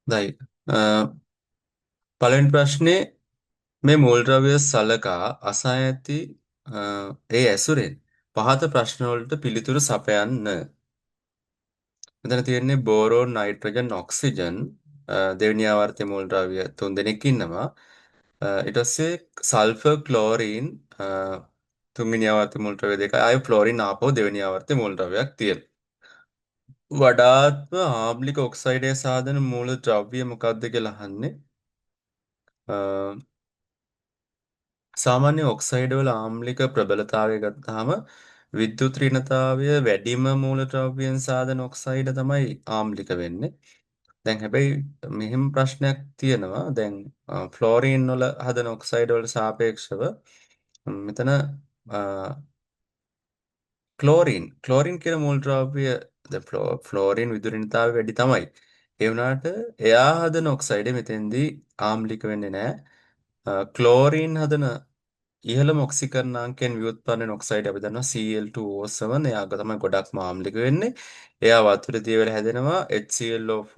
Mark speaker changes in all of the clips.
Speaker 1: දැයි පළවෙනි ප්‍රශ්නේ මේ මූලද්‍රව්‍ය සලකා අසා ඇති ඒ ඇසුරෙන් පහත ප්‍රශ්න වලට පිළිතුරු සපයන්න. මෙතන තියෙන්නේ බෝරෝන්, නයිට්‍රජන්, ඔක්සිජන් දෙවෙනි ආවර්තයේ මූලද්‍රව්‍ය තුන් දෙනෙක් ඉන්නවා. ඊට පස්සේ සල්ෆර්, ක්ලෝරීන් තුන්වෙනි ආවර්තයේ මූලද්‍රව්‍ය දෙකයි. ආයෙ ෆ්ලෝරින් ආපහු දෙවෙනි ආවර්තයේ මූලද්‍රව්‍යයක් තියෙනවා. වඩාත්ම ආම්ලික ඔක්සයිඩය සාදන මූලද්‍රව්‍ය මොකක්ද කියලා අහන්නේ. සාමාන්‍ය ඔක්සයිඩ් වල ආම්ලික ප්‍රබලතාවය ගත්තාම විද්‍යුත් ඍණතාවය වැඩිම මූලද්‍රව්‍යයෙන් සාදන ඔක්සයිඩ් තමයි ආම්ලික වෙන්නේ. දැන් හැබැයි මෙහෙම ප්‍රශ්නයක් තියෙනවා. දැන් ෆ්ලෝරින් වල හදන ඔක්සයිඩ් වලට සාපේක්ෂව මෙතන ක්ලෝරින් කියන මූලද්‍රව්‍ය දැන් ෆ්ලෝරින් විද්‍යුත් ඍණතාවය වැඩි තමයි. ඒ වුණාට එයා හදන ඔක්සයිඩ් මෙතෙන්දී ආම්ලික වෙන්නේ නැහැ. ක්ලෝරින් හදන ඉහළම ඔක්සිකරණාංකයෙන් ව්‍යුත්පන්න වෙන ඔක්සයිඩ් අපි දන්නවා Cl2O7. එයාක තමයි ගොඩක්ම ආම්ලික වෙන්නේ. එයා වතුර දිය වෙලා හැදෙනවා HClO4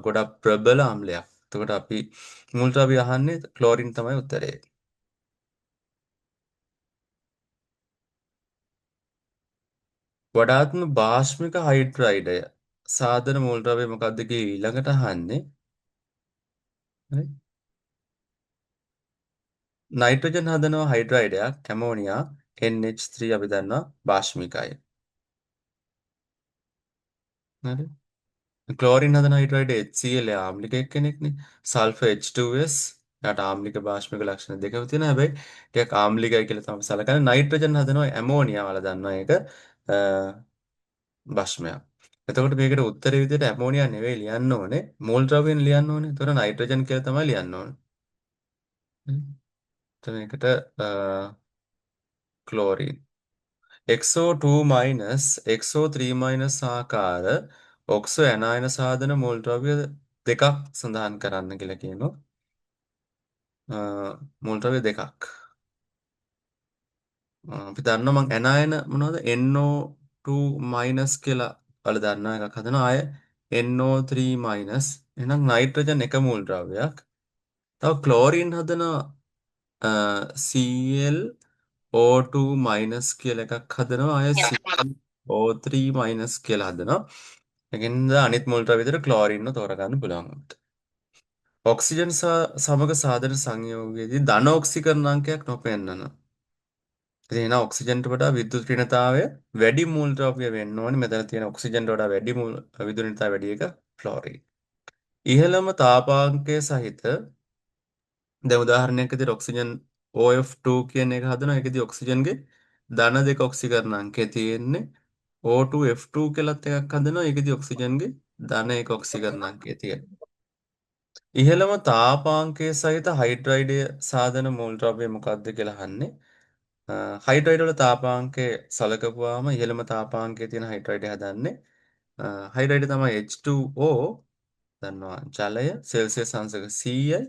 Speaker 1: ගොඩක් ප්‍රබල ආම්ලයක්. එතකොට අපි මුලට අපි අහන්නේ ක්ලෝරින් තමයි උත්තරේ. වඩාත්ම භාෂ්මික හයිඩ්‍රයිඩය සාධන මූලද්‍රව්‍ය මොකක්ද කියලා ඊළඟට අහන්නේ. හරි. නයිට්‍රජන් හදනවා හයිඩ්‍රයිඩයක් ඇමෝනියා NH3 අපි දන්නවා භාෂ්මිකයි. හරි. ක්ලෝරින් හදන හයිඩ්‍රයිඩ් HCl ආම්ලික එක්කෙනෙක්නේ. සල්ෆර් H2S යාට ආම්ලික භාෂ්මික ලක්ෂණ දෙකම තියෙනවා. හැබැයි ටිකක් ආම්ලිකයි කියලා තමයි සලකන්නේ. නයිට්‍රජන් හදනවා ඇමෝනියා වල දන්නවා ඒක භෂ්මයක්. එතකොට මේකට උත්තරේ විදිහට ඇමෝනියා නෙවෙයි ලියන්න ඕනේ. මෝල් ද්‍රව්‍යයෙන් ලියන්න ඕනේ. එතකොට නයිට්‍රජන් කියලා තමයි ලියන්න ඕනේ. හ්ම්. එතකොට මේකට ක්ලෝරින් XO2 XO3 ආකාර ඔක්සෝ ඇනායන සාධන මූල ද්‍රව්‍ය දෙකක් සඳහන් කරන්න කියලා කියනවා. මූල ද්‍රව්‍ය දෙකක්. අපි දන්නවා මං ඇනායන මොනවද NO2- කියලා වල දන්නා එකක් හදනවා. ආය NO3- එහෙනම් නයිට්‍රජන් එක මූල ද්‍රව්‍යයක්. තව ක්ලෝරින් හදන ClO2- කියලා එකක් හදනවා. ආය CO3- කියලා හදනවා. ඒකින්ද අනිත් මූල ද්‍රව්‍ය විතර ක්ලෝරින්ව තෝරගන්න පුළුවන් අපිට. ඔක්සිජන් සමග සාධන සංයෝගයේදී ධන ඔක්සිකරණාංකයක් නොපෙන්නන. ඉතින් එහෙනම් ඔක්සිජන්ට වඩා විද්‍යුත් ඍණතාවය වැඩි මූලද්‍රව්‍ය වෙන්න ඕනේ. මෙතන තියෙන ඔක්සිජන්ට වඩා වැඩි විද්‍යුත් ඍණතාවය වැඩි එක ෆ්ලෝරින්. ඉහළම තාපාංකය සහිත දැන් උදාහරණයක් විදිහට ඔක්සිජන් OF2 කියන එක හදනවා. ඒකෙදි ඔක්සිජන්ගේ ධන දෙක ඔක්සිකරණාංකය තියෙන්නේ. O2F2 කියලාත් එකක් හදනවා. ඒකෙදි ඔක්සිජන්ගේ ධන එක ඔක්සිකරණාංකය තියෙනවා. ඉහළම තාපාංකය සහිත හයිඩ්‍රයිඩය සාධන මූලද්‍රව්‍ය මොකක්ද කියලා අහන්නේ. හයිඩ්‍රයිඩ් වල තාපාංකය සලකපුවාම ඉහළම තාපාංකයේ තියෙන හයිඩ්‍රයිඩ් හදන්නේ හයිඩ්‍රයිඩ් තමයි H2O දන්නවා ජලය සෙල්සියස් අංශක 100යි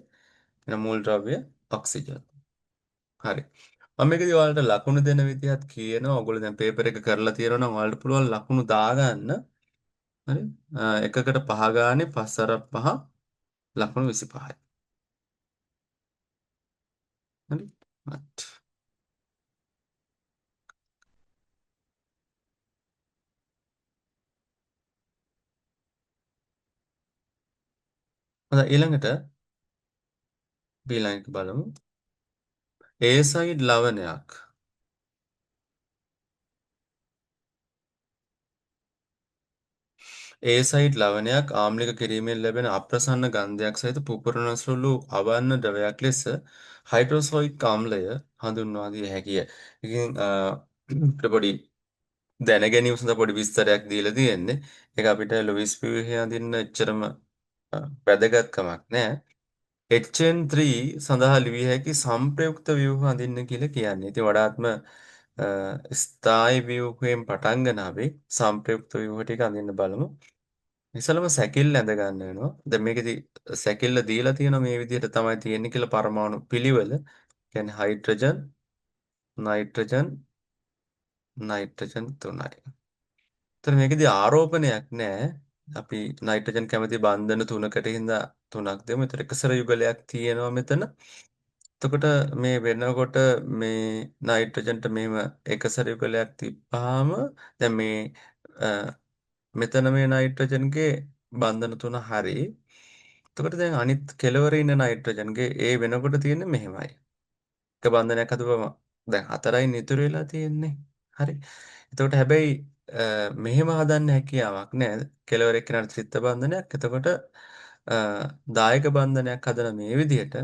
Speaker 1: එන මූලද්‍රව්‍ය ඔක්සිජන්. හරි. මම මේකදී ඔයාලට ලකුණු දෙන විදිහත් කියනවා. ඔයගොල්ලෝ දැන් පේපර් එක කරලා තියෙනවා නම් ඔයාලට පුළුවන් ලකුණු දාගන්න. හරි. එකකට 5 ගානේ 5 ලකුණු 25යි. හරි. right. හොඳයි ඊළඟට ඊළඟ බලමු. ඒසයිඩ් ලවණයක්. ඒසයිඩ් ලවණයක් ආම්ලික කිරීමෙන් ලැබෙන අප්‍රසන්න ගන්ධයක් සහිත පුපුරන සුළු අවන්න ද්‍රවයක් ලෙස හයිඩ්‍රොසෝයික් ආම්ලය හඳුන්වා දිය හැකිය. ඉතින් අපිට පොඩි දැන ගැනීම සඳහා පොඩි විස්තරයක් දීලා තියෙන්නේ. ඒක අපිට ලුයිස් පියුහේ අඳින්න එච්චරම වැදගත්කමක් නැහැ. HN3 සඳහා ලිවිය හැකි සංප්‍රයුක්ත ව්‍යුහ අඳින්න කියලා කියන්නේ. ඉතින් වඩාත්ම ස්ථායි ව්‍යුහයෙන් පටන් ගෙන අපි සංප්‍රයුක්ත ව්‍යුහ ටික අඳින්න බලමු. ඉස්සෙල්ලම සැකිල්ල ඇඳ ගන්න වෙනවා. දැන් මේකෙදි සැකිල්ල දීලා තියෙනවා මේ විදිහට තමයි තියෙන්නේ කියලා පරමාණු පිළිවෙල. කියන්නේ හයිඩ්‍රජන්, නයිට්‍රජන්, නයිට්‍රජන් 3යි. ඒතර මේකෙදි ආරෝපණයක් නැහැ. අපි නයිට්‍රජන් කැමති බන්ධන තුනකට හින්දා තුනක් දෙමු. ඒතර එකසර යුගලයක් තියෙනවා මෙතන. එතකොට මේ වෙනකොට මේ නයිට්‍රජන්ට මෙහෙම එකසර යුගලයක් තිබ්බාම දැන් මේ අ, මෙතන මේ නයිට්‍රජන්ගේ බන්ධන තුන හරි. එතකොට දැන් අනිත් කෙළවරේ ඉන්න නයිට්‍රජන්ගේ ඒ වෙනකොට තියෙන්නේ මෙහෙමයි. එක බන්ධනයක් හදුවම දැන් හතරයි ඉතුරු වෙලා තියෙන්නේ. හරි. එතකොට හැබැයි මෙහෙම හදන්න හැකියාවක් නැහැ. කෙළවර එක්කෙනාට ත්‍රිත්ව බන්ධනයක්. එතකොට දායක බන්ධනයක් හදන මේ විදිහට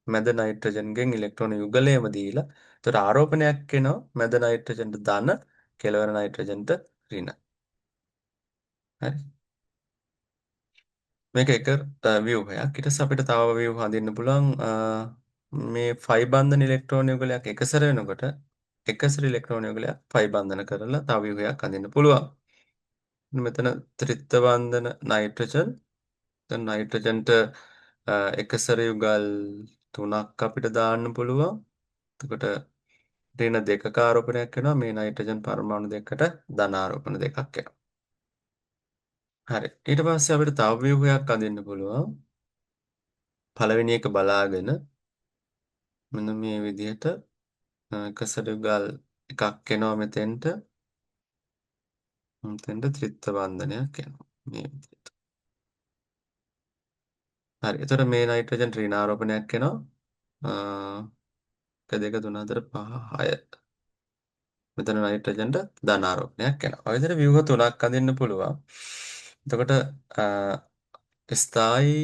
Speaker 1: මැද නයිට්‍රජන්ගෙන් ඉලෙක්ට්‍රෝන යුගලයම දීලා එතකොට ආරෝපණයක් එනවා මැද නයිට්‍රජන්ට ධන කෙළවර නයිට්‍රජන්ට ඍණ. හරි. මේක එක ව්‍යුහයක්. ඊට පස්සේ අපිට තව ව්‍යුහ හඳින්න පුළුවන් මේ ෆයි බන්ධන ඉලෙක්ට්‍රෝන යුගලයක් එකසර වෙනකොට එකසර ඉලෙක්ට්‍රෝන යුගලයක් ෆයි බන්ධන කරලා තව ව්‍යුහයක් හඳින්න පුළුවන්. මෙතන ත්‍රිත්ව බන්ධන නයිට්‍රජන් දැන් නයිට්‍රජන්ට එකසර යුගල් තුනක් අපිට දාන්න පුළුවන්. එතකොට ඍණ දෙකක ආරෝපණයක් වෙනවා මේ නයිට්‍රජන් පරමාණු දෙකකට ධන ආරෝපණ දෙකක් එනවා. හරි. ඊට පස්සේ අපිට තව ව්‍යුහයක් අඳින්න පුළුවන්. පළවෙනි එක බලාගෙන මෙන්න මේ විදිහට එකසර යුගල් එකක් එනවා මෙතෙන්ට. මෙතෙන්ට ත්‍රිත්ව බන්ධනයක් එනවා. මේ විදිහට. හරි. එතකොට මේ නයිට්‍රජන් ඍණ ආරෝපණයක් එනවා. අ 1 2 3 4 5 6 මෙතන නයිට්‍රජන්ට ධන ආරෝපණයක් එනවා. ඔය විදිහට ව්‍යුහ තුනක් අඳින්න පුළුවන්. එතකොට ස්ථායි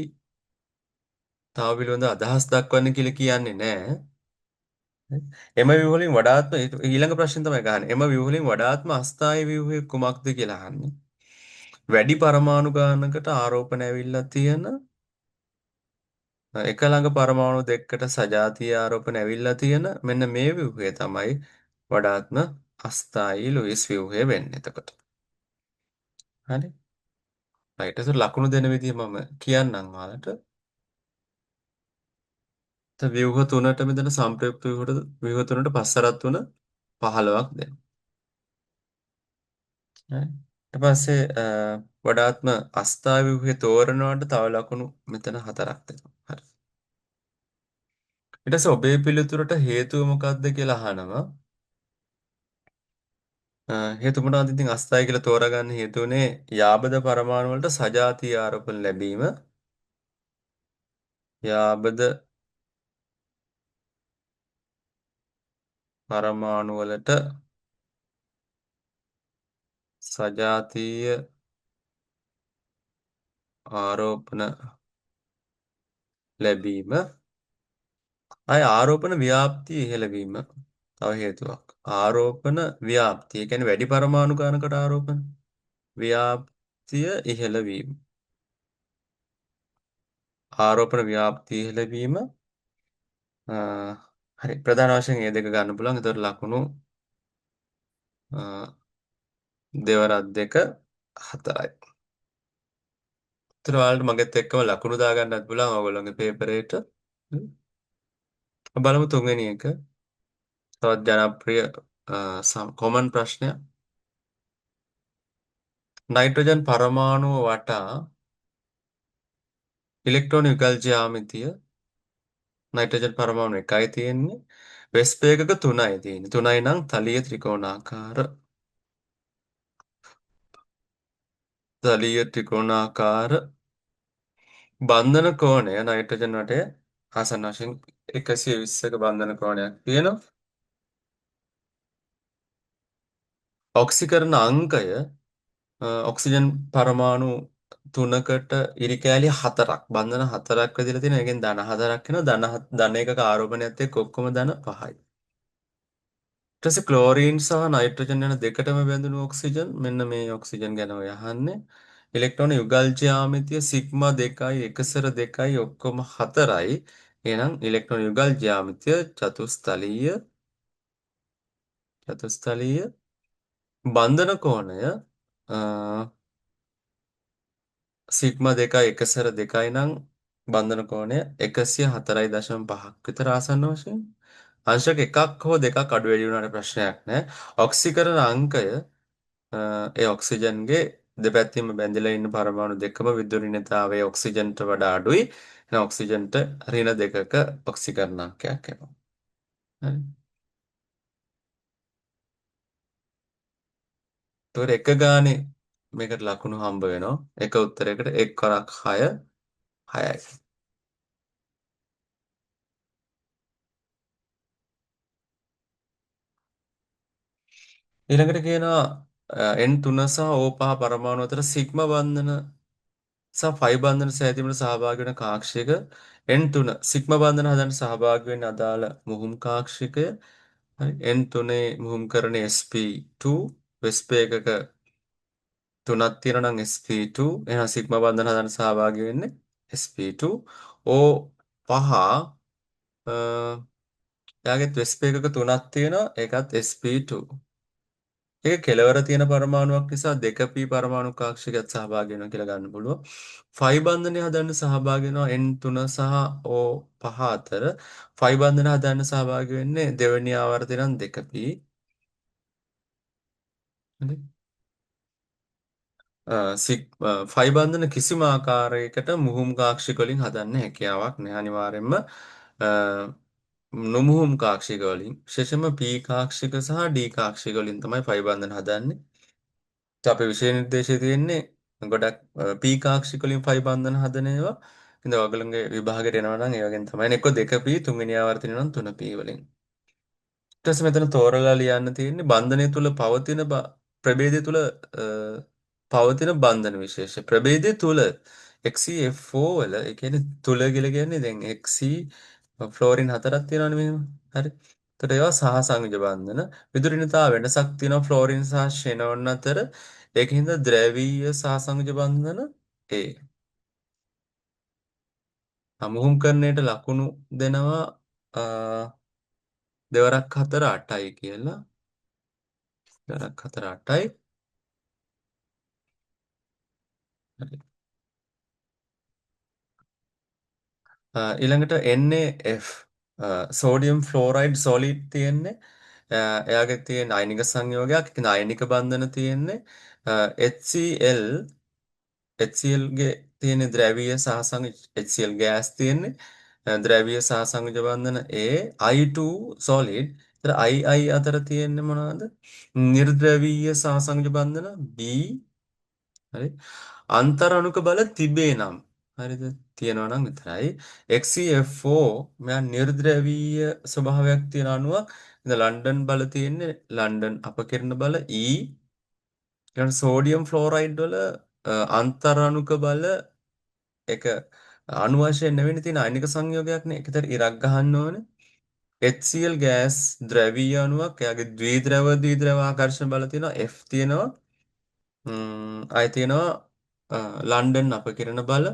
Speaker 1: තව පිළිබඳ අදහස් දක්වන්න කියලා කියන්නේ නැහැ. එම ව්‍යුහ වලින් වඩාත්ම ඊළඟ ප්‍රශ්නේ තමයි ගහන්නේ. එම ව්‍යුහ වලින් වඩාත්ම අස්ථායි ව්‍යුහය කුමක්ද කියලා අහන්නේ. වැඩි පරමාණු ගානකට ආරෝපණ ඇවිල්ලා තියෙන එක ළඟ පරමාණු දෙකකට සජාතීය ආරෝපණ ඇවිල්ලා තියෙන මෙන්න මේ ව්‍යුහය තමයි වඩාත්ම අස්ථායි ලුයිස් ව්‍යුහය වෙන්නේ එතකොට. හරි. රයිට්. ඒක ලකුණු දෙන විදිහ මම කියන්නම් ඔයාලට. ව්‍යුහ තුනට මෙතන සංප්‍රයුක්ත ව්‍යුහ තුනට පස්සරත් තුන 15ක් දෙනවා. හරි. ඊට පස්සේ වඩාත්ම අස්ථායි ව්‍යුහය තෝරනවට තව ලකුණු මෙතන 4ක් දෙනවා. හරි. ඊට පස්සේ ඔබේ පිළිතුරට හේතුව මොකක්ද කියලා අහනවා. හේතු මොනවද ඉතින් අස්ථායි කියලා තෝරගන්න හේතුනේ යාබද පරමාණු වලට සජාතීය ආරෝපණ ලැබීම. යාබද පරමාණු වලට සජාතීය ආරෝපණ ලැබීම ආරෝපණ ව්‍යාප්තිය ඉහළ වීම තව හේතුවක්. ආරෝපණ ව්‍යාප්තිය. ඒ කියන්නේ වැඩි පරමාණු ගණනකට ආරෝපණ ව්‍යාප්තිය ඉහළ වීම. ආරෝපණ ව්‍යාප්තිය ඉහළ වීම හරි ප්‍රධාන වශයෙන් මේ දෙක ගන්න පුළුවන්. ඒතර ලකුණු දෙවරක් දෙක 4යි. ඒතර ඔයාලට මගෙත් එක්කම ලකුණු දාගන්නත් පුළුවන් ඔයගොල්ලෝගේ පේපරේට. බලමු තුන්වෙනි එක. තවත් ජනප්‍රිය කොමන් ප්‍රශ්නයක්. නයිට්‍රජන් පරමාණුව වටා ඉලෙක්ට්‍රෝන යුගල් ජ්‍යාමිතිය නයිට්‍රජන් පරමාණු එකයි තියෙන්නේ. වෙස්පේකක 3යි තියෙන්නේ. 3යි නම් තලීය ත්‍රිකෝණාකාර බන්ධන කෝණය නයිට්‍රජන් වටේ ආසන්න වශයෙන් 120ක බන්ධන කෝණයක් තියෙනවා. ඔක්සිකරණ අංකය ඔක්සිජන් පරමාණු 3කට ඉරි කෑලි 4ක් බන්ධන 4ක් වැදිලා තියෙනවා. ඒකෙන් ධන 4ක් වෙනවා. ධන එකක ආරෝපණයත් එක්ක ඔක්කොම ධන 5යි. ඊට පස්සේ ක්ලෝරීන් සහ නයිට්‍රජන් යන දෙකටම බැඳුණු ඔක්සිජන් මෙන්න මේ ඔක්සිජන් ගැන ඔය අහන්නේ. ඉලෙක්ට්‍රෝන යුගල් ජ්‍යාමිතිය සිග්මා 2යි එකසර 2යි ඔක්කොම 4යි. එහෙනම් ඉලෙක්ට්‍රෝන යුගල් ජ්‍යාමිතිය චතුස්තලීය බන්ධන කෝණය සිග්මා 2යි එකසර 2යි නම් බන්ධන කෝණය 104.5ක් විතර ආසන්න වශයෙන් අංශක එකක් හෝ දෙකක් අඩු වැඩි වුණාට ප්‍රශ්නයක් නැහැ. ඔක්සිකරණ අංකය ඒ ඔක්සිජන්ගේ දෙපැත්තෙම බැඳිලා ඉන්න පරමාණු දෙකම විදුලිනතාවය ඔක්සිජන්ට වඩා අඩුයි. එහෙනම් ඔක්සිජන්ට ඍණ දෙකක ඔක්සිකරණාංකයක් එනවා. හරි. ඒතකොට එක ගානේ මේකට ලකුණු හම්බ වෙනවා. එක උත්තරයකට 1 කරක් 6 6යි. ඊළඟට කියනවා N3 සහ O5 පරමාණු අතර සිග්මා බන්ධන සහ ෆයි බන්ධන සෑදීමට සහභාගී වෙන කාක්ෂයක N3 සිග්මා බන්ධන හදන්න සහභාගී වෙන්න අදාළ මුහුම් කාක්ෂිකය හරි N3 මුහුම්කරණය sp2 වෙස්ප එකක 3ක් තියෙනවා නම් sp2 එහෙනම් සිග්මා බන්ධන හදන්න සහභාගී වෙන්නේ sp2 O5 එයාගෙත් වෙස්ප එකක 3ක් තියෙනවා ඒකත් sp2 ඒක කෙලවර තියෙන පරමාණුවක් නිසා 2p පරමාණු කක්ෂයකට සහභාගී වෙනවා කියලා ගන්න පුළුවන්. ෆයි බන්ධනය හදන්න සහභාගී වෙනවා N3 සහ O5 අතර. ෆයි බන්ධන හදන්න සහභාගී වෙන්නේ දෙවෙනි ආවර්තය නම් 2p. හරි. ෆයි බන්ධන කිසිම ආකාරයකට මුහුම් කාක්ෂික වලින් හදන්න හැකියාවක් නැහැ අනිවාර්යයෙන්ම නොමුහුම් කාක්ෂික වලින් විශේෂයෙන්ම p කාක්ෂික සහ d කාක්ෂික වලින් තමයි ෆයි බන්ධන හදන්නේ. අපේ විෂය නිර්දේශයේ තියෙන්නේ ගොඩක් P කාක්ෂික වලින් ෆයි බන්ධන හදන ඒවා. ඉතින් ඔයගොල්ලන්ගේ විභාගයට එනවා නම් ඒ වගේම තමයි. එක්ක 2P තුන්වෙනි ආවර්තනය නම් 3P වලින්. ඊට පස්සේ මෙතන තෝරලා ලියන්න තියෙන්නේ බන්ධනය තුල පවතින ප්‍රභේදය තුල පවතින බන්ධන විශේෂ. ප්‍රභේදය තුල XeF4 වල ඒ කියන්නේ තුල කියලා කියන්නේ දැන් Xe ෆ්ලෝරින් හතරක් තියෙනවනේ මෙහෙම. හරි. එතකොට ඒවා සහසංයෝජ බන්ධන. විදුලිනතා වෙනසක් තියෙනවා ෆ්ලෝරින් සහ ෂෙනෝන් අතර. ඒකින්ද ද්‍රවීය සහසංයෝජ බන්ධන A. මුහුම් කරණයට ලකුණු දෙනවා අ, දෙවරක් 4 8යි කියලා. දෙවරක් 4 8යි. හරි. ඊළඟට NaF සෝඩියම් ෆ්ලෝරයිඩ් සොලිඩ් තියෙන්නේ. එයාගේ තියෙන අයනික සංයෝගයක්. ඉතින් අයනික බන්ධන තියෙන්නේ. HCl HCl ගේ තියෙන ද්‍රවීය සහසංයෝජ HCl ගෑස් තියෙන්නේ. ද්‍රවීය සහසංයෝජ බන්ධන A I2 solid. ඒතර II අතර තියෙන්නේ මොනවද? නිර්ද්‍රවීය සහසංයෝජ බන්ධන B. හරි. අන්තර් අණුක බල තිබේ නම් හරිද? තියෙනවා නම් විතරයි. XeF4 මෙයා නිර්ද්‍රවීය ස්වභාවයක් තියෙන අණුවක්. ඉතින් ලන්ඩන් බල තියෙන්නේ ලන්ඩන් අපකිරණ බල E. ඊළඟ සෝඩියම් ෆ්ලෝරයිඩ් වල අන්තර් අණුක බල එක අණු වශයෙන් නෙවෙයි තියෙන අයනික සංයෝගයක්නේ. ඒකතර ඉරක් ගහන්න ඕනේ. HCl ගෑස් ද්‍රවීය අණුවක්. එයාගේ ද්විද්‍රව ආකර්ෂණ බල තියෙනවා F තියෙනවා. ආයි තියෙනවා ලන්ඩන් අපකිරණ බල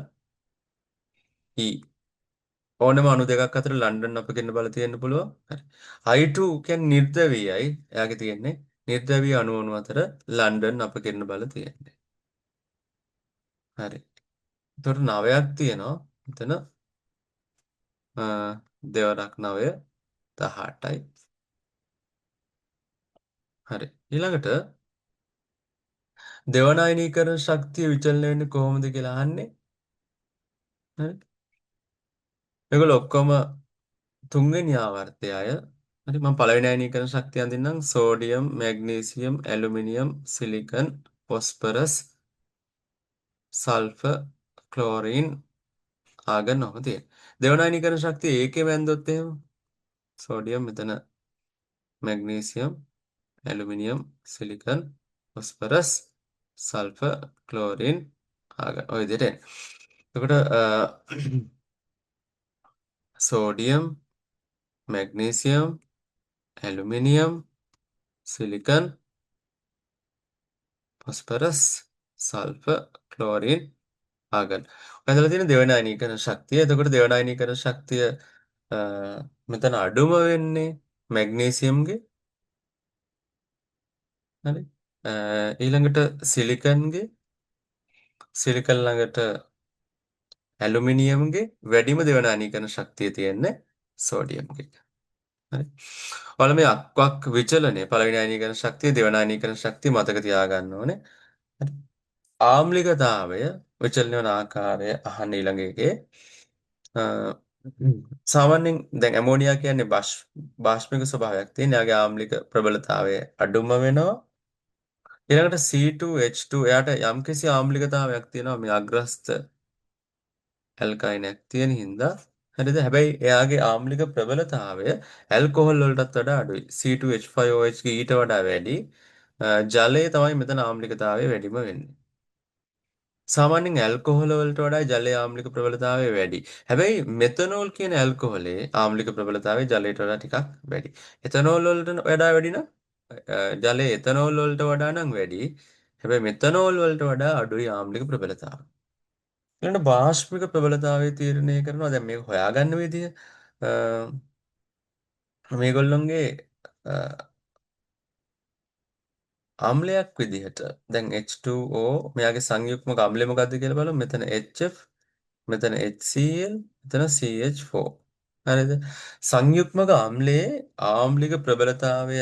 Speaker 1: E. ඕනම අණු දෙකක් අතර ලන්ඩන් අපකිරණ බල තියෙන්න පුළුවන්. හරි. I2 කියන්නේ නිර්ද්‍රවීයයි. එයාගේ තියෙන්නේ නිර්ද්‍රවීය අණු අතර ලන්ඩන් අපකිරණ බල තියෙන්නේ. හරි. එතකොට 9ක් තියෙනවා. එතන දෙවරක් 9 18යි. හරි. ඊළඟට දෙවන අයනීකරණ ශක්තිය විචලනය වෙන්නේ කොහොමද කියලා අහන්නේ. හරි. මේගොල්ලෝ ඔක්කොම තුන්වෙනි ආවර්තය අය. හරි මම පළවෙනි අයනීකරණ ශක්තිය අඳින්නම් sodium, magnesium, aluminium, silicon, phosphorus, sulphur, chlorine, argon ඔහොම තියෙනවා. දෙවන අයනීකරණ ශක්තිය ඒකේ වැන්දොත් එහෙම සෝඩියම් මෙතන magnesium, aluminium, silicon, phosphorus, sulphur, chlorine, argon ඔය විදිහට එනවා. එතකොට sodium, magnesium, aluminium, silicon, phosphorus, sulphur, chlorine, argon. ඔය ඇතුළේ තියෙන දෙවන අයනීකරණ ශක්තිය. එතකොට දෙවන අයනීකරණ ශක්තිය අ, මෙතන අඩුම වෙන්නේ මැග්නීසියම්ගේ. හරි. ඊළඟට සිලිකන්ගේ සිලිකන් ළඟට ඇලුමිනියම්ගේ වැඩිම දෙවන අයනීකරණ ශක්තිය තියෙන්නේ සෝඩියම්ගේ. හරි. ඔයාලා මේ අක්වක් විචලනය පළවෙනි අයනීකරණ ශක්තිය දෙවන අයනීකරණ ශක්තිය මතක තියාගන්න ඕනේ. හරි. ආම්ලිකතාවය විචලනය වන ආකාරය අහන්න ඊළඟ එකේ. අ, සාමාන්‍යයෙන් දැන් ඇමෝනියා කියන්නේ බාෂ්මික ස්වභාවයක් තියෙන. එයාගේ ආම්ලික ප්‍රබලතාවය අඩුම වෙනවා. ඊළඟට C2H2 එයාට යම්කිසි ආම්ලිකතාවයක් තියෙනවා මේ අග්‍රස්ත ඇල්කයිනයක් තියෙන හින්දා. හරිද? හැබැයි එයාගේ ආම්ලික ප්‍රබලතාවය ඇල්කොහොල් වලටත් වඩා අඩුයි. C2H5OH ඊට වඩා වැඩි. ජලයේ තමයි මෙතන ආම්ලිකතාවය වැඩිම වෙන්නේ. සාමාන්‍යයෙන් ඇල්කොහොල වලට වඩා ජලයේ ආම්ලික ප්‍රබලතාවය වැඩි. හැබැයි මෙතනෝල් කියන ඇල්කොහොලේ ආම්ලික ප්‍රබලතාවය ජලයට වඩා ටිකක් වැඩි. එතනෝල් වලට වඩා වැඩි නම් ජලයේ එතනෝල් වලට වඩා නම් වැඩි. හැබැයි මෙතනෝල් වලට වඩා අඩුයි ආම්ලික ප්‍රබලතාවය. ඊළඟට බාෂ්මික ප්‍රබලතාවය තීරණය කරනවා. දැන් මේක හොයාගන්න විදිය මේගොල්ලොන්ගේ අම්ලයක් විදිහට දැන් H2O මෙයාගේ සංයුක්මක අම්ලය මොකක්ද කියලා බලමු. මෙතන HF, මෙතන HCl, මෙතන CH4. හරිද? සංයුක්මක අම්ලයේ ආම්ලික ප්‍රබලතාවය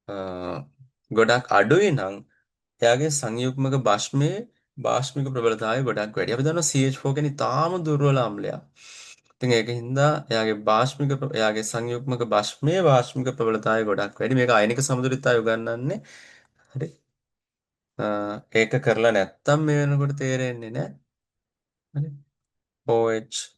Speaker 1: අ, ගොඩක් අඩුයි නම් එයාගේ සංයුක්මක භස්මයේ භාෂ්මික ප්‍රබලතාවය ගොඩක් වැඩි. අපි දන්නවා CH4 කියන්නේ තාම දුර්වල අම්ලයක්. ඉතින් ඒක හින්දා එයාගේ සංයුක්මක භස්මයේ භාෂ්මික ප්‍රබලතාවය ගොඩක් වැඩි. මේක අයනික සමතුලිතතාවය උගන්වන්නේ. හරි. ඒක කරලා නැත්තම් මේ වෙනකොට තේරෙන්නේ නැහැ. හරි. OH-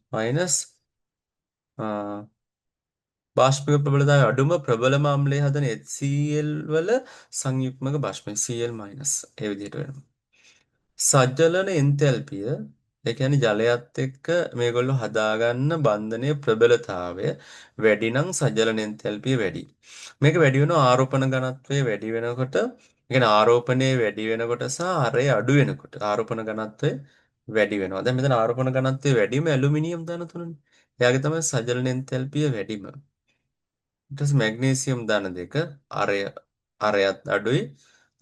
Speaker 1: බාෂ්පික ප්‍රබලතාවය අඩුම ප්‍රබලම අම්ලයේ හදන HCl වල සංයුක්මක භාෂ්මය Cl- ඒ විදිහට වෙනවා. සජ්ජලන එන්තැල්පිය ඒ කියන්නේ ජලයත් එක්ක මේගොල්ලෝ හදාගන්න බන්ධනයේ ප්‍රබලතාවය වැඩි නම් සජ්ජලන එන්තැල්පිය වැඩි. මේක වැඩි වෙනවා ආරෝපණ ඝනත්වය වැඩි වෙනකොට, ඒ කියන්නේ ආරෝපණයේ වැඩි වෙනකොට සහ අරය අඩු වෙනකොට ආරෝපණ ඝනත්වය වැඩි වෙනවා. දැන් මෙතන ආරෝපණ ඝනත්වය වැඩිම ඇලුමිනියම් ධන තුනනේ. එයාගේ තමයි සජ්ජලන එන්තැල්පිය වැඩිම. ඊට පස්සේ මැග්නීසියම් ධන දෙක අරයත් අඩුයි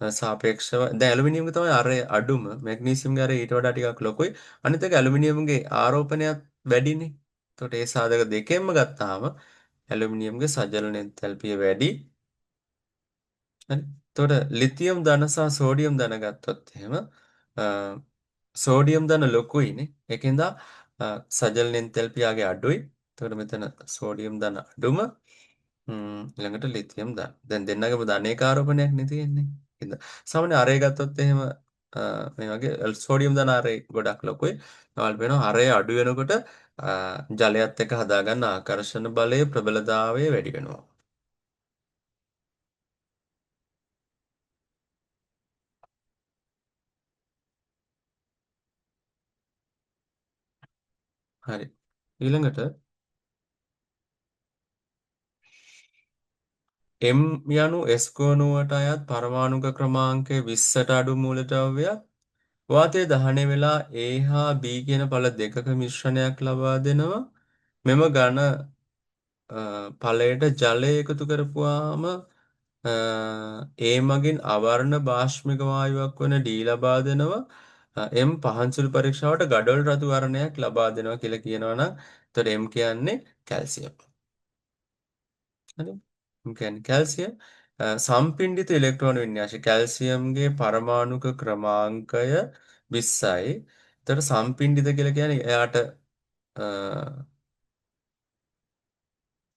Speaker 1: සාපේක්ෂව දැන් ඇලුමිනියම්ගේ තමයි අරය අඩුම මැග්නීසියම්ගේ අරය ඊට වඩා ටිකක් ලොකුයි අනිත් එක ඇලුමිනියම්ගේ ආරෝපණයත් වැඩිනේ. එතකොට ඒ සාධක දෙකෙන්ම ගත්තාම ඇලුමිනියම්ගේ සජලන එන්තැල්පිය වැඩි. හරි. එතකොට ලිතියම් ධන සහ සෝඩියම් ධන ගත්තොත් එහෙම අ, සෝඩියම් ධන ලොකුයිනේ. ඒකෙන්ද සජලන එන්තැල්පියගේ අඩුයි. එතකොට මෙතන සෝඩියම් ධන අඩුම ඊළඟට ලිතියම් ධන. දැන් දෙන්නගේම ධනේක ආරෝපණයක් නේ තියෙන්නේ. ඉතින් සාමාන්‍ය අරය ගත්තොත් එහෙම මේ වගේ සෝඩියම් ධන අරය ගොඩක් ලොකුයි. ඔයාලට පේනවා අරය අඩු වෙනකොට ජලයත් එක්ක හදාගන්න ආකර්ෂණ බලයේ ප්‍රබලතාවය වැඩි වෙනවා. හරි. ඊළඟට M යනු S ගෝණුවට අයත් පරමාණුක ක්‍රමාංකය 20ට අඩු මූලද්‍රව්‍යයක් වාතයේ දහනය වෙලා A හා B කියන පළ දෙකක මිශ්‍රණයක් ලබා දෙනවා. මෙම ඝන ඵලයට ජලය එකතු කරපුවාම ඒ මගින් අවර්ණ භාෂ්මික වායුවක් වන D ලබා දෙනවා. M පහන්සුළු පරීක්ෂාවට ගඩොල් රතු වර්ණයක් ලබා දෙනවා කියලා කියනවා නම් එතකොට M කියන්නේ කැල්සියම්. හරි. M කියන්නේ කැල්සියම්. සම්පින්ඩිත ඉලෙක්ට්‍රෝන වින්‍යාසය කැල්සියම්ගේ පරමාණුක ක්‍රමාංකය 20යි. එතකොට සම්පින්ඩිත කියලා කියන්නේ එයාට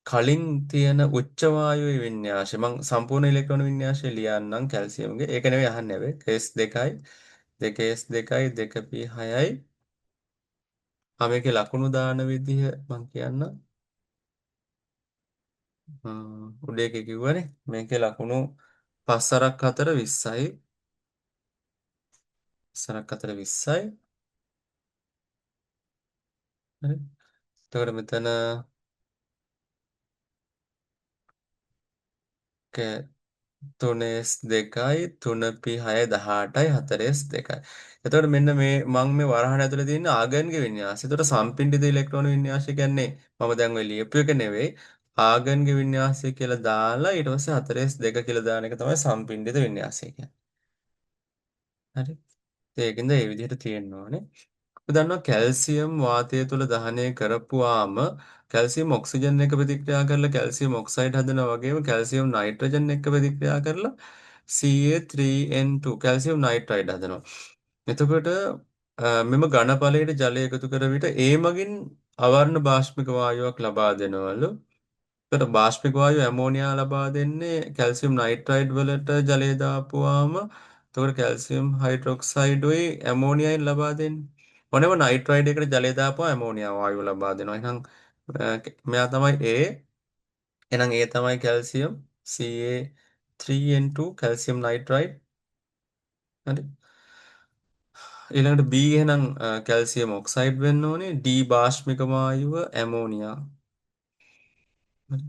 Speaker 1: කලින් තියෙන උච්ච වායුවේ වින්‍යාසය මම සම්පූර්ණ ඉලෙක්ට්‍රෝන වින්‍යාසය ලියන්නම් කැල්සියම්ගේ ඒක නෙවෙයි අහන්නේ හැබැයි කේස් 2යි 2s2යි 2p6යි මේකේ ලකුණු දාන විදිහ මම කියන්නම් උඩ එකේ කිව්වනේ මේකේ ලකුණු 5 4 20යි 5 4 20යි හරි එතකොට මෙතන තුනස් දෙකයි 3p6 18යි 4s2යි. එතකොට මෙන්න මේ වරහණ ඇතුලේ තියෙන ආගන්ගේ වින්‍යාසය. එතකොට සම්පින්ඩිත ඉලෙක්ට්‍රෝන වින්‍යාසය කියන්නේ මම දැන් ඔය ලියපු එක නෙවෙයි. ආගන්ගේ වින්‍යාසය කියලා දාලා ඊට පස්සේ 4s2 කියලා දාන එක තමයි සම්පින්ඩිත වින්‍යාසය කියන්නේ. හරි. ඒකින්ද මේ විදිහට තියෙන්න ඕනේ. අපි දන්නවා කැල්සියම් වාතය තුළ දහනය කරපුවාම කැල්සියම් ඔක්සිජන් එක ප්‍රතික්‍රියා කරලා කැල්සියම් ඔක්සයිඩ් හදනවා වගේම කැල්සියම් නයිට්‍රජන් එක්ක ප්‍රතික්‍රියා කරලා Ca3N2 කැල්සියම් නයිට්‍රයිඩ් හදනවා. එතකොට මෙම ඝනඵලයට ජලය එකතු කර විට ඒ මගින් අවර්ණ බාෂ්මික වායුවක් ලබා දෙනවලු. එතකොට බාෂ්මික වායුව ඇමෝනියා ලබා දෙන්නේ කැල්සියම් නයිට්‍රයිඩ් වලට ජලය දාපුවාම එතකොට කැල්සියම් හයිඩ්‍රොක්සයිඩුයි ඇමෝනියයි ලබා දෙන්නේ. මොනම නයිට්‍රයිඩ් එකට ජලය දාපුවා ඇමෝනියා වායුව ලබා දෙනවා. එහෙනම් මෙයා තමයි A. එහෙනම් A තමයි කැල්සියම් Ca3N2 කැල්සියම් නයිට්‍රයිඩ්. හරි. ඊළඟට B එහෙනම් කැල්සියම් ඔක්සයිඩ් වෙන්න ඕනේ. D බාෂ්මික වායුව ඇමෝනියා. හරි.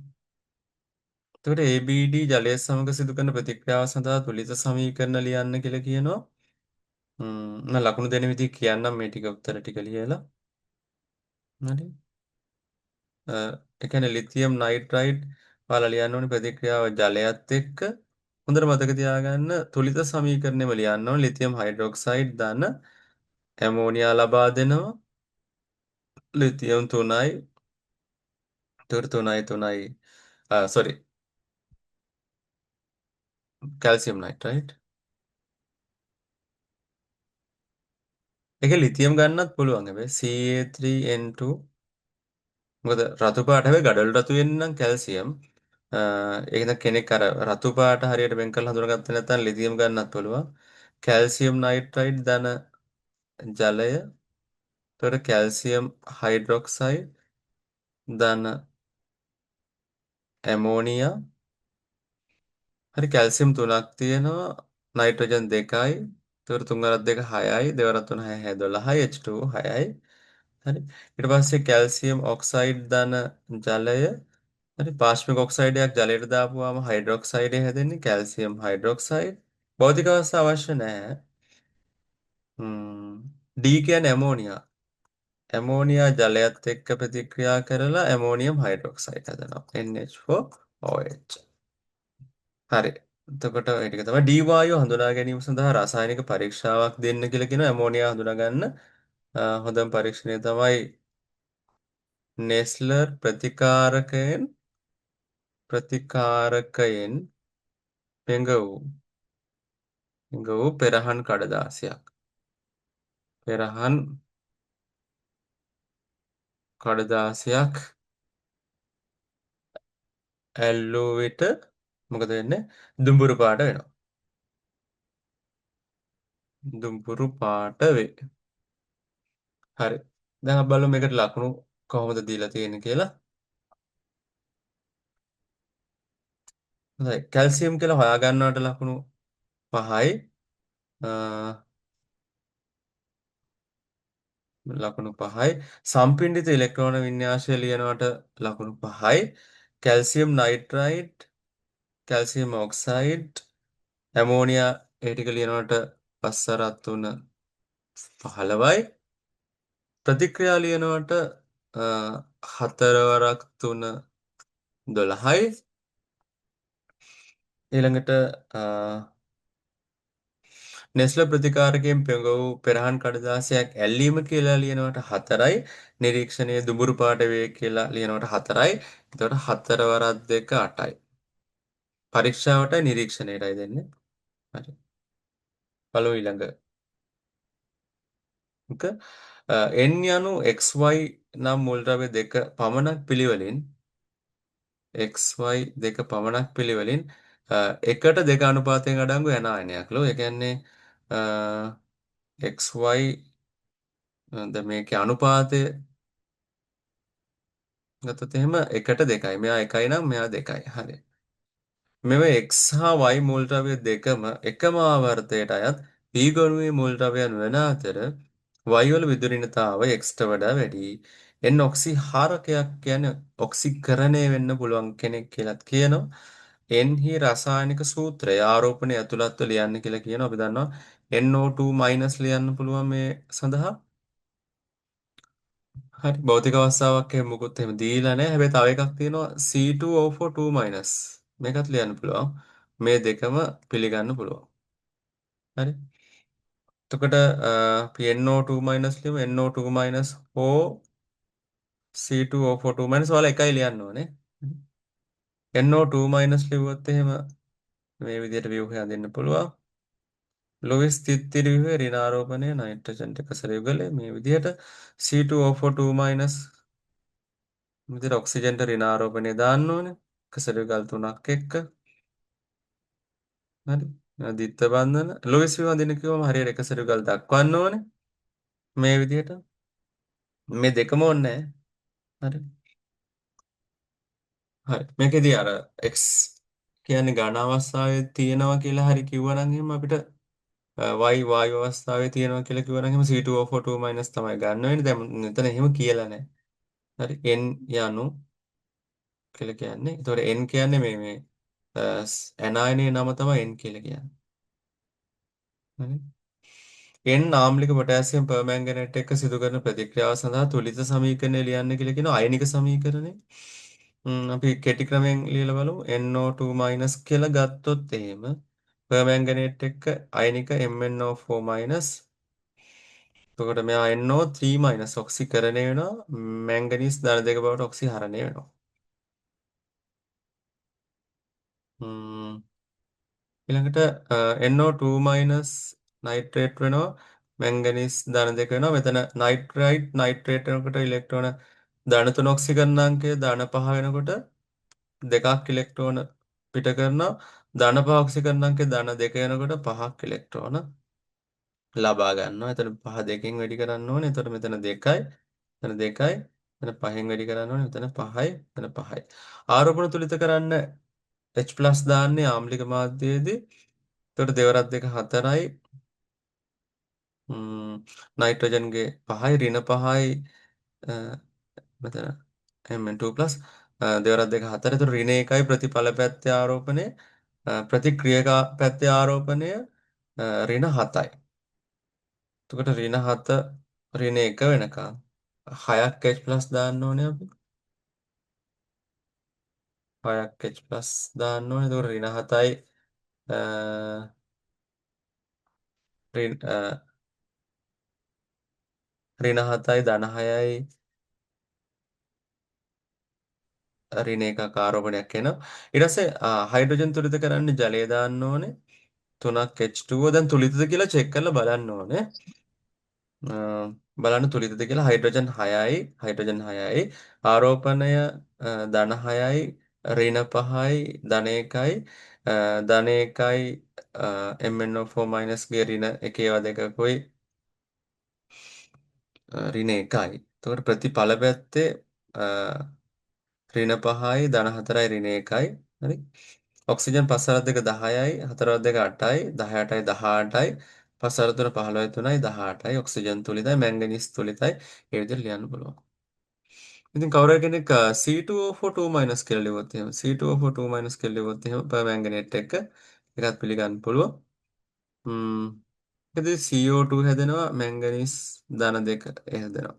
Speaker 1: එතකොට ABD ජලය සමග සිදු කරන ප්‍රතික්‍රියාව සඳහා තුලිත සමීකරණ ලියන්න කියලා කියනවා. මම ලකුණු දෙන විදිහ කියන්නම් මේ ටික උත්තර ටික ලියලා. හරි. ඒ කියන්නේ ලිතියම් නයිට්‍රයිඩ් ඔයාලා ලියන්න ඕනේ ප්‍රතික්‍රියාව ජලයත් එක්ක. හොඳට මතක තියාගන්න තුලිත සමීකරණයම ලියන්න ඕනේ. ලිතියම් හයිඩ්‍රොක්සයිඩ් දාන ඇමෝනියා ලබා දෙනවා. ලිතියම් 3යි. ඒතර 3යි sorry කැල්සියම් නයිට්‍රයිඩ්. ඒක ලිතියම් ගන්නත් පුළුවන් හැබැයි Ca3N2 මොකද රතු පාට හැබැයි ගඩොල් රතු වෙන්න නම් කැල්සියම් ඒක කෙනෙක් අර රතු පාට හරියට වෙන් කරලා හඳුනාගත්තේ නැත්නම් ලිතියම් ගන්නත් පුළුවන් කැල්සියම් නයිට්‍රයිඩ් ධන ජලය එතකොට කැල්සියම් හයිඩ්‍රොක්සයිඩ් ධන ඇමෝනියා හරි කැල්සියම් 3ක් තියෙනවා නයිට්‍රජන් 2යි එතකොට 3 වරක් 2 6යි 2 වරක් 3 6 12යි H2O 6යි හරි ඊට පස්සේ කැල්සියම් ඔක්සයිඩ් ධන ජලය හරි පාශ්මික ඔක්සයිඩයක් ජලයට දාපුවාම හයිඩ්‍රොක්සයිඩය හැදෙන්නේ කැල්සියම් හයිඩ්‍රොක්සයිඩ් භෞතික අවස්ථා අවශ්‍ය නැහැ D කියන්නේ ඇමෝනියා ඇමෝනියා ජලයත් එක්ක ප්‍රතික්‍රියා කරලා ඇමෝනියම් හයිඩ්‍රොක්සයිඩ් හදනවා NH4OH හරි එතකොට ඒ ටික තමයි D වායුව හඳුනා ගැනීම සඳහා රසායනික පරීක්ෂාවක් දෙන්න කියලා කියන ඇමෝනියා හඳුනා ගන්න හොඳම පරීක්ෂණය තමයි නෙස්ලර් ප්‍රතිකාරකයෙන් පෙඟ වූ පෙරහන් කඩදාසියක්. පෙරහන් කඩදාසියක් ඇල්ලූ විට මොකද වෙන්නේ? දුඹුරු පාට වෙනවා. දුඹුරු පාට වේ. හරි. දැන් අපි බලමු මේකට ලකුණු කොහොමද දීලා තියෙන්නේ කියලා. හොඳයි. කැල්සියම් කියලා හොයාගන්නවට ලකුණු 5යි. අ, ලකුණු 5යි. සම්පින්ඩිත ඉලෙක්ට්‍රෝන වින්‍යාසය ලියනවට ලකුණු 5යි. කැල්සියම් නයිට්‍රයිඩ්, කැල්සියම් ඔක්සයිඩ්, ඇමෝනියා ඒ ටික ලියනවට පස්සරත් 3 15යි. ප්‍රතික්‍රියා ලියනවට හතරවරක් 3 12යි. ඊළඟට නෙස්ල ප්‍රතිකාරකයෙන් පෙඟ වූ පෙරහන් කඩදාසියක් ඇල්ලීම කියලා ලියනවට 4යි. නිරීක්ෂණය දුඹුරු පාට වේ කියලා ලියනවට 4යි. එතකොට 4 වරක් 2 8යි. පරීක්ෂාවටයි නිරීක්ෂණයටයි දෙන්නේ. හරි. බලමු ඊළඟ එක n යනු xy නම් මුල් ද්‍රව්‍ය දෙක පමණක් පිළිවෙලින් xy දෙක පමණක් පිළිවෙලින් එකට දෙක අනුපාතයෙන් අඩංගු ඇනායනයක් ලෝ. ඒ කියන්නේ xy දැන් මේකේ අනුපාතය ගත්තොත් එහෙම 1ට 2යි. මෙයා 1යි නම් මෙයා 2යි. හරි. මෙව x හා y මුල් ද්‍රව්‍ය දෙකම එකම ආවර්තයට අයත් p ගොනුවේ මුල් ද්‍රව්‍යයන් වන අතර y වල විදුලිනතාව x ට වඩා වැඩි. n ඔක්සි හාරකයක් කියන්නේ ඔක්සිකරණය වෙන්න පුළුවන් කෙනෙක් කියලාත් කියනවා. n හි රසායනික සූත්‍රය ආරෝපණය ඇතුළත්ව ලියන්න කියලා කියනවා. අපි දන්නවා NO2- ලියන්න පුළුවන් මේ සඳහා. හරි භෞතික අවස්ථාවක් එහෙම මුකුත් එහෙම දීලා නැහැ. හැබැයි තව එකක් තියෙනවා C2O4 2-. මේකත් ලියන්න පුළුවන්. මේ දෙකම පිළිගන්න පුළුවන්. හරි. එතකොට අපි NO2- ලියමු. NO2- O C2O4 2- ඔයාලා එකයි ලියන්න ඕනේ. NO2- ලිව්වොත් එහෙම මේ විදිහට ව්‍යුහය හදින්න පුළුවන්. ලොවිස් තිත්තිරි ව්‍යුහය ඍණාරෝපණය නයිට්‍රජන් එකසර යුගලය මේ විදිහට C2O4 2- විදිහට ඔක්සිජන්ට ඍණාරෝපණය දාන්න ඕනේ. එකසර යුගල් තුනක් එක්ක. හරි. දිත්ත බන්ධන ලොවිස් ව්‍යුහ හදින්න කිව්වම හරියට එකසර යුගල් දක්වන්න ඕනේ. මේ විදිහට මේ දෙකම ඕනේ නැහැ. හරි. හරි. මේකෙදී අර x කියන්නේ ඝන අවස්ථාවේ තියෙනවා කියලා හරි කිව්වනම් එහෙම අපිට y වායු අවස්ථාවේ තියෙනවා කියලා කිව්වනම් එහෙම C2O4 2- තමයි ගන්න වෙන්නේ. දැන් මෙතන එහෙම කියලා නැහැ. හරි. n යනු කියලා කියන්නේ. ඒතකොට n කියන්නේ මේ ඇනායනයේ නම තමයි n කියලා කියන්නේ. හරි. n ආම්ලික පොටෑසියම් පර්මැංගනේට් එක්ක සිදු කරන ප්‍රතික්‍රියාව සඳහා තුලිත සමීකරණය ලියන්න කියලා කියනවා අයනික සමීකරණය. අපි කෙටි ක්‍රමයෙන් ලියලා බලමු NO2- කියලා ගත්තොත් එහෙම පර්මැංගනේට් එක්ක අයනික MnO4-. එතකොට මෙයා NO3- ඔක්සිකරණය වෙනවා මැංගනීස් ධන දෙක බවට ඔක්සිහරණය වෙනවා. ඊළඟට NO2- නයිට්‍රේට් වෙනවා මැංගනීස් ධන දෙක වෙනවා. මෙතන නයිට්‍රේට් වෙනකොට ඉලෙක්ට්‍රෝන ධන 3 ඔක්සිකරණාංකය ධන 5 වෙනකොට දෙකක් ඉලෙක්ට්‍රෝන පිට කරනවා. ධන 5 ඔක්සිකරණාංකය ධන 2 වෙනකොට 5ක් ඉලෙක්ට්‍රෝන ලබා ගන්නවා. එතන 5 2කින් වැඩි කරන්න ඕනේ. එතකොට මෙතන 2යි, මෙතන 2යි, මෙතන 5න් වැඩි කරන්න ඕනේ. මෙතන 5යි, මෙතන 5යි. ආරෝපණ තුලිත කරන්න H+ දාන්නේ ආම්ලික මාධ්‍යයේදී. එතකොට දෙවරක් දෙක 4යි. නයිට්‍රජන්ගේ 5යි, ඍණ 5යි මෙතන Mn2+ දෙවරක් දෙක 4. එතකොට ඍණ 1යි ප්‍රතිඵල පැත්තේ ආරෝපණය ප්‍රතික්‍රියක පැත්තේ ආරෝපණය ඍණ 7යි. එතකොට ඍණ 7 ඍණ 1 වෙනකම් 6ක් H+ දාන්න ඕනේ අපි. 6ක් H+ දාන්න ඕනේ. එතකොට ඍණ 7යි ඍණ 7යි ධන 6යි ඍණ එකක ආරෝපණයක් එනවා. ඊට පස්සේ හයිඩ්‍රජන් තුලිත කරන්න ජලය දාන්න ඕනේ. 3ක් H2O දැන් තුලිතද කියලා චෙක් කරලා බලන්න ඕනේ. අ, බලන්න තුලිතද කියලා හයිඩ්‍රජන් 6යි ආරෝපණය ධන 6යි ඍණ 5යි ධන 1යි ධන 1යි MnO4- ගේ ඍණ 1 ඒවා දෙකකුයි ඍණ 1යි. එතකොට ප්‍රතිඵල පැත්තේ ඍණ 5යි ධන 4යි ඍණ 1යි. හරි. ඔක්සිජන් 5 2 10යි 4 2 8යි 18යි 18යි 5 3 15යි 3යි 18යි ඔක්සිජන් තුලිතයි මැංගනීස් තුලිතයි ඒ විදිහට ලියන්න පුළුවන්. ඉතින් කවුරු හරි කෙනෙක් C2O4 2- කියලා ලියුවොත් එහෙම C2O4 2- කියලා ලියුවොත් එහෙම පර්මැංගනේට් එක ඒකත් පිළිගන්න පුළුවන්. ම්ම් එතකොට CO2 හැදෙනවා මැංගනීස් ධන 2 ඒ හැදෙනවා.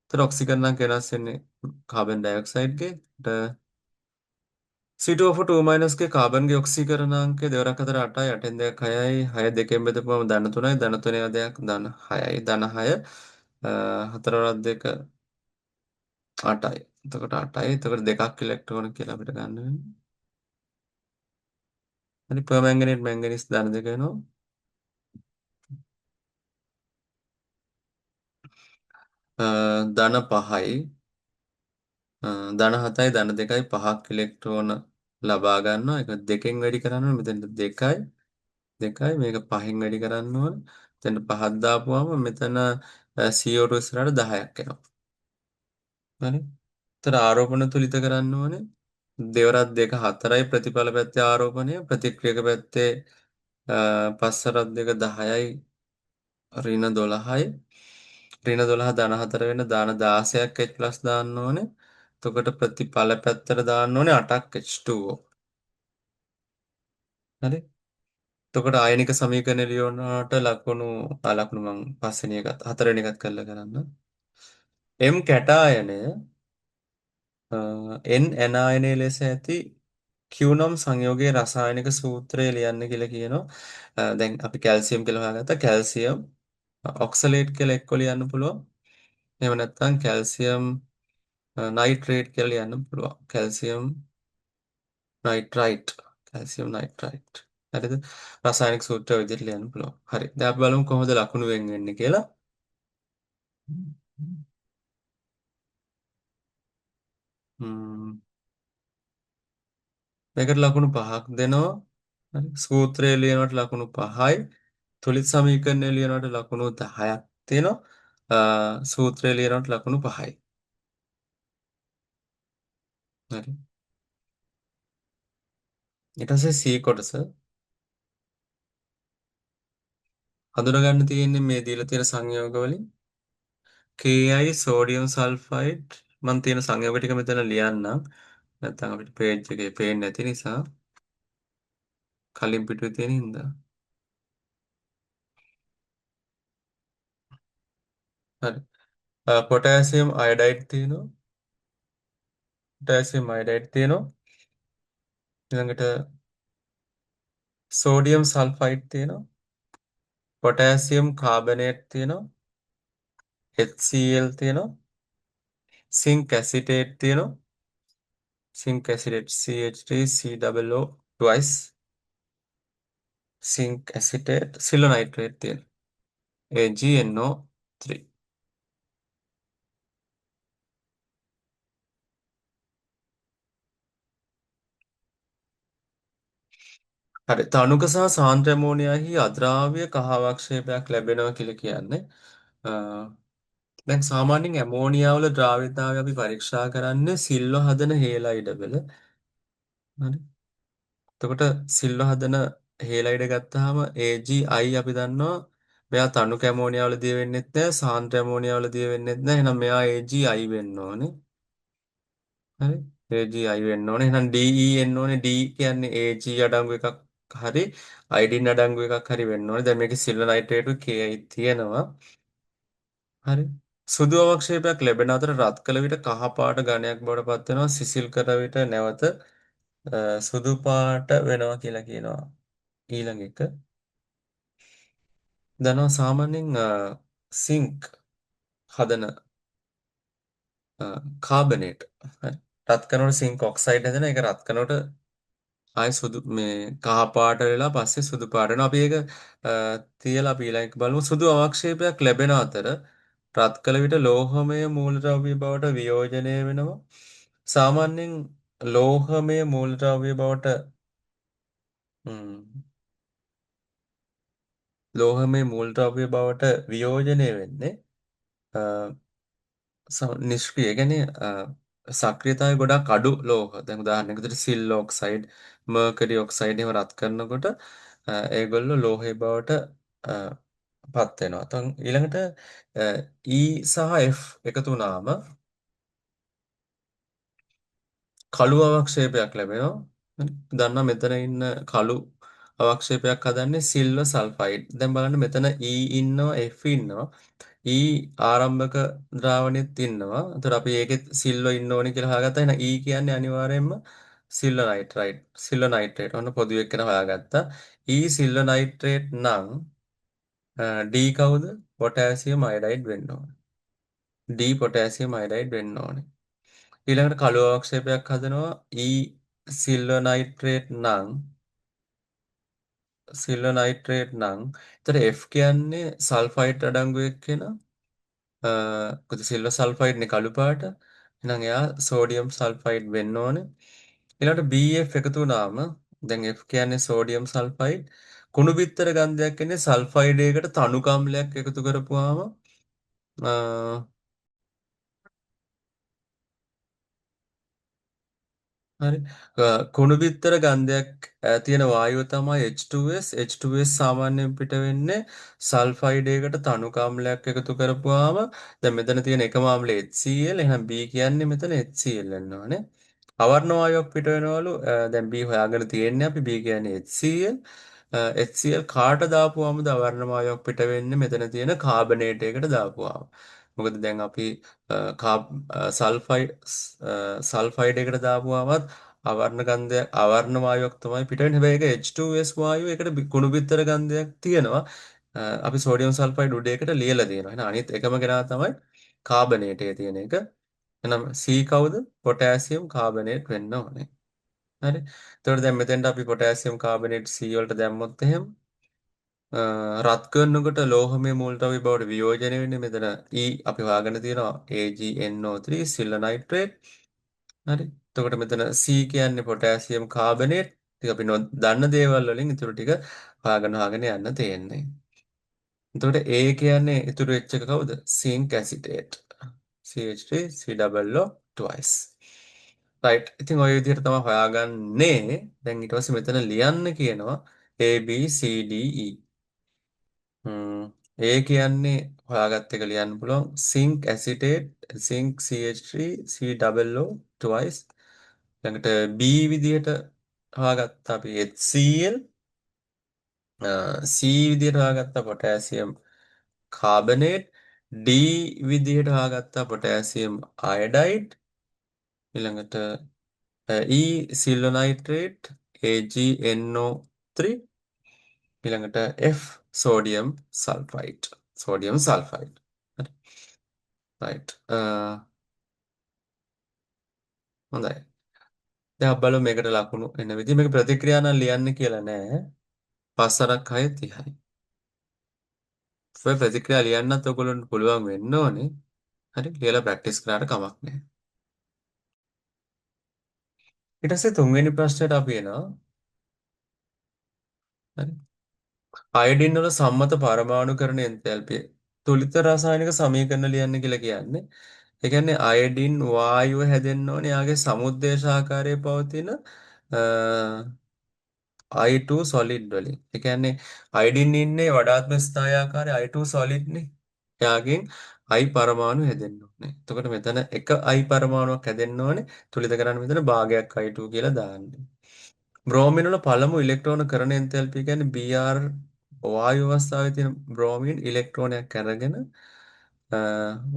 Speaker 1: එතකොට ඔක්සිකරණයක් වෙනස් වෙන්නේ කාබන් ඩයොක්සයිඩ්ගේ C2O4 2- ගේ කාබන්ගේ ඔක්සීකරණාංකය දෙවරක් අතර 8යි 8න් දෙකක් 6යි 6 දෙකෙන් බෙදපුවම ධන 3යි ධන 3 දෙකක් ධන 6යි ධන 6 හතරවරක් දෙක 8යි. එතකොට 8යි. එතකොට දෙකක් ඉලෙක්ට්‍රෝන කියලා අපිට ගන්න වෙනවා. හරි පර්මැංගනේට් මැංගනීස් ධන දෙක වෙනවා. ධන 5යි ධන 7යි ධන 2යි 5ක් ඉලෙක්ට්‍රෝන ලබා ගන්නවා. ඒක දෙකෙන් වැඩි කරන්න ඕනේ. මෙතන 2යි 2යි මේක 5න් වැඩි කරන්න ඕනේ. එතන 5ක් දාපුවාම මෙතන CO2 ඉස්සරහට 10ක් එනවා. හරි. එතන ආරෝපණ තුලිත කරන්න ඕනේ. දෙවරක් දෙක 4යි ප්‍රතිඵල පැත්තේ ආරෝපණය ප්‍රතික්‍රියක පැත්තේ පස්වරක් දෙක 10යි ඍණ 12යි ඍණ 12 ධන 4 වෙන දාන 16ක් H+ දාන්න ඕනේ. එතකොට ප්‍රතිඵල පැත්තට දාන්න ඕනේ 8ක් H2O. හරි. එතකොට ආයනික සමීකරණය ලියවනට ලකුණු මං පස්වෙනි එකත් හතරවෙනි එකත් කරලා කරන්න. M කැටායනය N ඇනායනය ලෙස ඇති Q නම් සංයෝගයේ රසායනික සූත්‍රය ලියන්න කියලා කියනවා. දැන් අපි කැල්සියම් කියලා හොයාගත්තා. කැල්සියම් ඔක්සලේට් කියලා එක්ක ලියන්න පුළුවන්. එහෙම නැත්නම් කැල්සියම් නයිට්‍රේට් කියලා ලියන්න පුළුවන්. Calcium nitrite calcium nitrite. හරිද? රසායනික සූත්‍රය විදිහට ලියන්න පුළුවන්. හරි. දැන් අපි බලමු කොහොමද ලකුණු වෙන් වෙන්නේ කියලා. ම්ම්, මේකට ලකුණු 5ක් දෙනවා. හරි. සූත්‍රය ලියනවට ලකුණු 5යි. තුලිත සමීකරණය ලියනවට ලකුණු 10ක් තියෙනවා. සූත්‍රය ලියනවට ලකුණු 5යි. හරි. ඊට පස්සේ C කොටස හඳුනගන්න තියෙන්නේ මේ දීලා තියෙන සංයෝග වලින් Ki සෝඩියම් සල්ෆයිඩ් මම තියෙන සංයෝග ටික මෙතන ලියන්නම්. නැත්නම් අපිට පේජ් එකේ පේන්නේ නැති නිසා කලින් පිටුවේ තියෙන හින්දා. හරි. පොටෑසියම් අයඩයිඩ් තියෙනවා. පොටෑසියම් අයඩයිඩ් තියෙනවා. ඊළඟට සෝඩියම් සල්ෆයිඩ් තියෙනවා. පොටෑසියම් කාබනේට් තියෙනවා. HCl තියෙනවා. සිංක් ඇසිටේට් තියෙනවා. Zinc acetate CH3COO twice. Zinc acetate silver nitrate තියෙනවා. AgNO3. හරි. තනුක සහ සාන්ද්‍ර ඇමෝනියාහි අද්‍රාව්‍ය කහාවක්ෂේපයක් ලැබෙනවා කියලා කියන්නේ. අ, දැන් සාමාන්‍යයෙන් ඇමෝනියා වල ද්‍රාව්‍යතාවය අපි පරීක්ෂා කරන්නේ සිල්ව හදන හේලයිඩවල. හරි. එතකොට සිල්ව හදන හේලයිඩ ගත්තාම AgI අපි දන්නවා මෙයා තනුක ඇමෝනියා වල දිය වෙන්නෙත් නැහැ සාන්ද්‍ර ඇමෝනියා වල දිය වෙන්නෙත් නැහැ. එහෙනම් මෙයා AgI වෙන්න ඕනේ. හරි. AgI වෙන්න ඕනේ. එහෙනම් DE එන්න ඕනේ. D කියන්නේ Ag අඩංගු එකක් හරි අයඩින් අඩංගු එකක් හරි වෙන්න ඕනේ. දැන් මේකේ සිල්වර් නයිට්‍රේට් Ki තියෙනවා. හරි. සුදු අවක්ෂේපයක් ලැබෙන අතර රත් කළ විට කහ පාට ඝනයක් බවට පත් වෙනවා. සිසිල් කර විට නැවත සුදු පාට වෙනවා කියලා කියනවා. ඊළඟ එක දනවා සාමාන්‍යයෙන් සිංක් හදන කාබනේට් හරි. රත් කරනකොට සිංක් ඔක්සයිඩ් හැදෙන එක රත් කරනකොට ආයි සුදු මේ කහ පාට වෙලා පස්සේ සුදු පාට වෙනවා. අපි ඒක තියලා අපි ඊළඟ බලමු. සුදු අවක්ෂේපයක් ලැබෙන අතර රත් කළ විට ලෝහමය මූලද්‍රව්‍ය බවට වියෝජනය වෙනවා. සාමාන්‍යයෙන් ලෝහමය මූලද්‍රව්‍ය බවට ම්, ලෝහමය මූලද්‍රව්‍ය බවට වියෝජනය වෙන්නේ නිෂ්ක්‍රිය කියන්නේ සක්‍රියතාවය ගොඩක් අඩු ලෝහ. දැන් උදාහරණයකට විදිහට සිල් ඔක්සයිඩ්, මර්කරි ඔක්සයිඩ් එහෙම රත් කරනකොට ඒගොල්ලෝ ලෝහය බවට අ, පත් වෙනවා. ඊළඟට E සහ F එකතු වුණාම කළු අවක්ෂේපයක් ලැබෙනවා. හරි. දන්නා මෙතන ඉන්න කළු අවක්ෂේපයක් හදන්නේ සිල්වර් සල්ෆයිඩ්. දැන් බලන්න මෙතන E ඉන්නවා F ඉන්නවා. E ආරම්භක ද්‍රාවණෙත් ඉන්නවා. එතකොට අපි ඒකෙත් සිල්වර් ඉන්න ඕනේ කියලා හොයාගත්තා. එහෙනම් E කියන්නේ අනිවාර්යයෙන්ම සිල්වර් නයිට්‍රයිඩ්. සිල්වර් නයිට්‍රේට් ඔන්න පොදු එක්කන හොයාගත්තා. E සිල්වර් නයිට්‍රේට් නම් D කවුද? පොටෑසියම් අයඩයිඩ් වෙන්න ඕනේ. D පොටෑසියම් අයඩයිඩ් වෙන්න ඕනේ. ඊළඟට කළු අවක්ෂේපයක් හදනවා E සිල්වර් නයිට්‍රේට් නම් එතකොට F කියන්නේ සල්ෆයිඩ් අඩංගු එක්කෙනා කොහොමද සිල්වර් සල්ෆයිඩ්නේ කළු පාට එහෙනම් එයා සෝඩියම් සල්ෆයිඩ් වෙන්න ඕනේ ඊළඟට BF එකතු වුණාම දැන් F කියන්නේ සෝඩියම් සල්ෆයිඩ් කුණු බිත්තර ගන්ධයක් එන්නේ සල්ෆයිඩයකට තණු කම්ලයක් එකතු කරපුවාම අ, හරි කුණු බිත්තර ගන්ධයක් තියෙන වායුව තමයි H2S H2S සාමාන්‍යයෙන් පිට වෙන්නේ සල්ෆයිඩයකට තණු කාම්ලයක් එකතු කරපුවාම දැන් මෙතන තියෙන එකම ආම්ලය HCl එහෙනම් B කියන්නේ මෙතන HCl වෙනවානේ අවර්ණ වායුවක් පිට වෙනවලු දැන් B හොයාගෙන තියෙන්නේ අපි B කියන්නේ HCl HCl කාට දාපුවාමද අවර්ණ වායුවක් පිට වෙන්නේ මෙතන තියෙන කාබනේටයකට දාපුවාම මොකද දැන් අපි සල්ෆයිඩ් සල්ෆයිඩ් එකට දාපුවාමත් අවර්ණ ගන්ධය අවර්ණ වායුවක් තමයි පිට වෙන්නේ. හැබැයි ඒක H2S වායුව ඒකට කුණු බිත්තර ගන්ධයක් තියෙනවා. අපි සෝඩියම් සල්ෆයිඩ් උඩ එකට ලියලා තියෙනවා. එහෙනම් අනිත් එකම කෙනා තමයි කාබනේටයේ තියෙන එක. එහෙනම් C කවුද? පොටෑසියම් කාබනේට් වෙන්න ඕනේ. හරි. එතකොට දැන් මෙතෙන්ට අපි පොටෑසියම් කාබනේට් C වලට දැම්මොත් එහෙම රත් කරනකොට ලෝහමය මූලද්‍රව්‍ය බවට වියෝජනය වෙන්නේ මෙතන E අපි හොයාගෙන තියෙනවා AgNO3 සිල්වර් නයිට්‍රේට්. හරි. එතකොට මෙතන C කියන්නේ පොටෑසියම් කාබනේට්. ටික අපි දන්න දේවල් වලින් ඊටු ටික හොයාගෙන යන්න තියෙන්නේ. එතකොට A කියන්නේ ඉතුරු වෙච්ච එක කවුද? Zinc acetate. CH3 C double O twice. right. ඉතින් ওই විදිහට තමයි හොයාගන්නේ. දැන් ඊට පස්සේ මෙතන ලියන්න කියනවා A B C D E. A කියන්නේ හොයාගත්ත එක ලියන්න පුළුවන් zinc acetate zinc CH3 C double O twice. ළඟට B විදිහට හොයාගත්ත අපි HCl C විදිහට හොයාගත්ත පොටෑසියම් කාබනේට් D විදිහට හොයාගත්තා පොටෑසියම් අයඩයිඩ් ඊළඟට E සිල්වර් නයිට්‍රේට් AgNO3 ඊළඟට F සෝඩියම් සල්ෆයිඩ් හරි රයිට් හොඳයි දැන් අපි බලමු මේකට ලකුණු එන විදිහ මේක ප්‍රතික්‍රියා නම් ලියන්න කියලා නෑ 5 6 30යි ඔය ප්‍රතික්‍රියා ලියන්නත් ඔයගොල්ලන්ට පුළුවන් වෙන්න ඕනේ හරි ලියලා ප්‍රැක්ටිස් කරාට කමක් නෑ ඊට පස්සේ තුන්වෙනි ප්‍රශ්නයට අපි එනවා හරි අයඩින් වල සම්මත පරමාණුකරණ එන්තැල්පිය තුලිත රසායනික සමීකරණ ලියන්න කියලා කියන්නේ. ඒ කියන්නේ අයඩින් වායුව හැදෙන්න ඕනේ යාගේ සමුද්දේශ ආකාරයේ පවතින I2 solid වලින්. ඒ කියන්නේ අයඩින් ඉන්නේ වඩාත්ම ස්ථායි ආකාරයේ I2 solid නේ. එයාගෙන් I පරමාණු හැදෙන්න ඕනේ. එතකොට මෙතන එක I පරමාණුවක් හැදෙන්න ඕනේ. තුලිත කරන්න මෙතන භාගයක් I2 කියලා දාන්නේ. බ්‍රෝමින් වල පළමු ඉලෙක්ට්‍රෝන කරන එන්තැල්පිය කියන්නේ Br වායු අවස්ථාවේ තියෙන බ්‍රෝමින් ඉලෙක්ට්‍රෝනයක් අරගෙන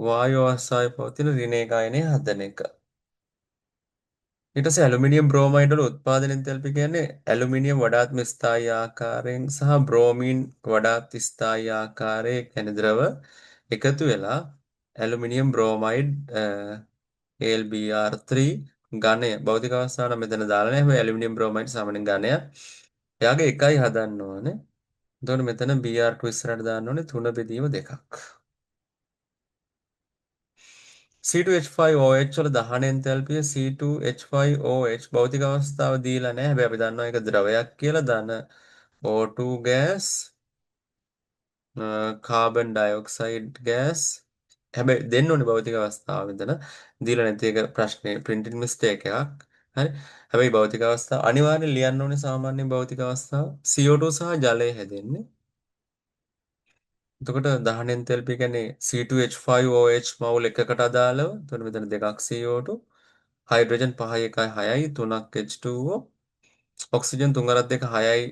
Speaker 1: වායු අවස්ථාවේ පවතින ඍණේක අයනය හදන එක. ඊට පස්සේ ඇලුමිනියම් බ්‍රෝමයිඩ් වල උත්පාදන එන්තැල්පිය කියන්නේ ඇලුමිනියම් වඩාත්ම ස්ථායී ආකාරයෙන් සහ බ්‍රෝමීන් වඩාත් ස්ථායී ආකාරයේ කියන්නේ ද්‍රව එකතු වෙලා ඇලුමිනියම් බ්‍රෝමයිඩ් AlBr3 ඝනය භෞතික අවස්ථාව නම් මෙතන දාලා නැහැ. හැබැයි ඇලුමිනියම් බ්‍රෝමයිඩ් සාමාන්‍ය ඝනයක්. එයාගේ එකයි හදන්න ඕනේ. එතකොට මෙතන Br2 ඉස්සරහට දාන්න ඕනේ 3 බෙදීම 2ක්. C2H5OH වල දහන එන්තැල්පිය C2H5OH භෞතික අවස්ථාව දීලා නැහැ. හැබැයි අපි දන්නවා ඒක ද්‍රවයක් කියලා. ධන O2 gas carbon dioxide gas හැබැයි දෙන්න ඕනේ භෞතික අවස්ථාව මෙතන දීලා නැති එක ප්‍රශ්නේ printing mistake එකක්. හරි. හැබැයි භෞතික අවස්ථාව අනිවාර්යෙන් ලියන්න ඕනේ සාමාන්‍ය භෞතික අවස්ථාව CO2 සහ ජලය හැදෙන්නේ. එතකොට දහනෙන් තෙල්පි කියන්නේ C2H5OH මවුල් එකකට අදාළව. එතකොට මෙතන දෙකක් CO2 හයිඩ්‍රජන් 5යි 1යි 6යි 3ක් H2O ඔක්සිජන් 3 අරක් 2 6යි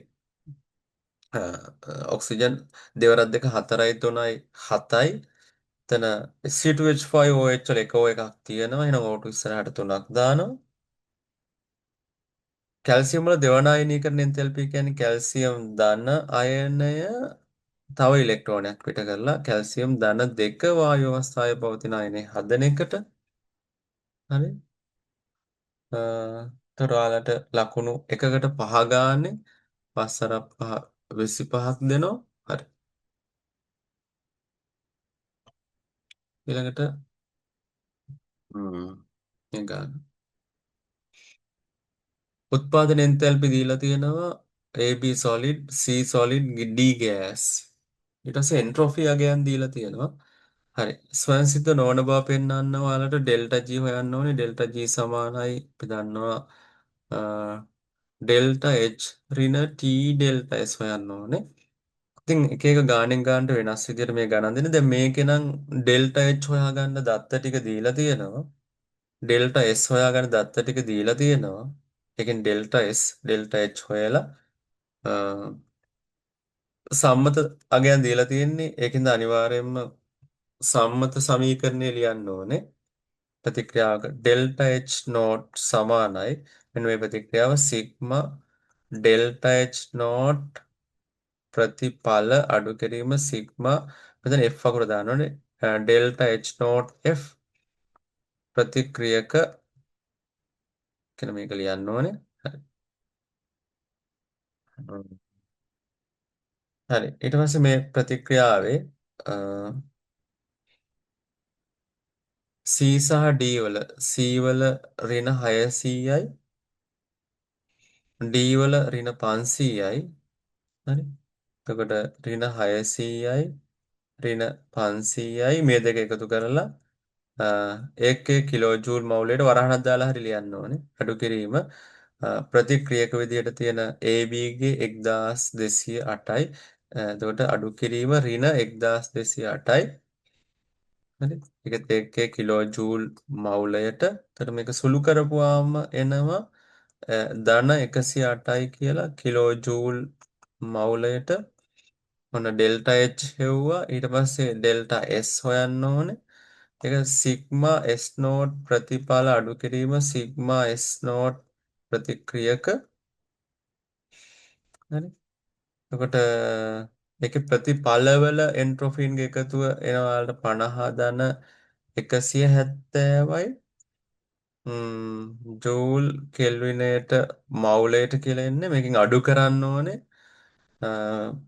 Speaker 1: ඔක්සිජන් දෙවරක් 2 4යි 3යි 7යි එතන C2H5OH වල එක O එකක් තියෙනවා. එහෙනම් O2 ඉස්සරහට 3ක් දානවා. කැල්සියම් වල දෙවන අයනීකරණ එන්තැල්පි කියන්නේ කැල්සියම් ධන අයනය තව ඉලෙක්ට්‍රෝනයක් පිට කරලා කැල්සියම් ධන 2 වායු අවස්ථාවේ පවතින අයනේ හදන එකට හරි එතකොට ඔයාලට ලකුණු එකකට 5 ගානේ 5 5 25ක් දෙනවා හරි ඊළඟට මේ ගන්න උත්පාදන එන්තැල්පි දීලා තියෙනවා AB solid C solid D gas ඊට පස්සේ එන්ට්‍රොපි අගයන් දීලා තියෙනවා හරි ස්වයංසිද්ධ නොවන බව පෙන්වන්න ඔයාලට ඩෙල්ටා G හොයන්න ඕනේ ඩෙල්ටා G සමානයි අපි දන්නවා ඩෙල්ටා H ඍණ T ඩෙල්ටා S හොයන්න ඕනේ ඉතින් එක එක ගානෙන් ගානට වෙනස් විදිහට මේ ගණන් දෙන්නේ දැන් මේකේ නම් ඩෙල්ටා H හොයාගන්න දත්ත ටික දීලා තියෙනවා ඩෙල්ටා S හොයාගන්න දත්ත ටික දීලා තියෙනවා ඒකෙන් ඩෙල්ටා S ඩෙල්ටා H හොයලා අ, සම්මත අගයන් දීලා තියෙන්නේ ඒකෙන්ද අනිවාර්යයෙන්ම සම්මත සමීකරණය ලියන්න ඕනේ ප්‍රතික්‍රියාවක ඩෙල්ටා H නෝට් සමානයි මෙන්න මේ ප්‍රතික්‍රියාව සිග්මා ඩෙල්ටා H නෝට් ප්‍රතිඵල අඩු කිරීම සිග්මා මෙතන F අකුර දාන්න ඕනේ ඩෙල්ටා H නෝට් F ප්‍රතික්‍රියක කියන මේක ලියන්න ඕනේ හරි. හරි. ඊට පස්සේ මේ ප්‍රතික්‍රියාවේ අ, C සහ D වල C වල ඍණ 600යි D වල ඍණ 500යි. හරි. එතකොට ඍණ 600යි ඍණ 500යි මේ දෙක එකතු කරලා ඒකේ කිලෝ ජූල් මවුලයට වරහණක් දාලා හරි ලියන්න ඕනේ. අඩු කිරීම ප්‍රතික්‍රියක විදිහට තියෙන AB ගේ 1208යි. එතකොට අඩු කිරීම ඍණ 1208යි. හරි. ඒකත් ඒකේ කිලෝ ජූල් මවුලයට. එතකොට මේක සුළු කරපුවාම එනවා ධන 108යි කියලා කිලෝ ජූල් මවුලයට. ඔන්න ඩෙල්ටා H හෙව්වා. ඊට පස්සේ ඩෙල්ටා S හොයන්න ඕනේ. ඒක සිග්මා S නෝට් ප්‍රතිඵල අඩු කිරීම සිග්මා S නෝට් ප්‍රතික්‍රියක. හරි. එතකොට ඒකේ ප්‍රතිඵලවල එන්ට්‍රොපීන්ගේ එකතුව එනවාලට 50 ධන 170යි ජූල් කෙල්විනයට මවුලයට කියලා එන්නේ. මේකෙන් අඩු කරන්න ඕනේ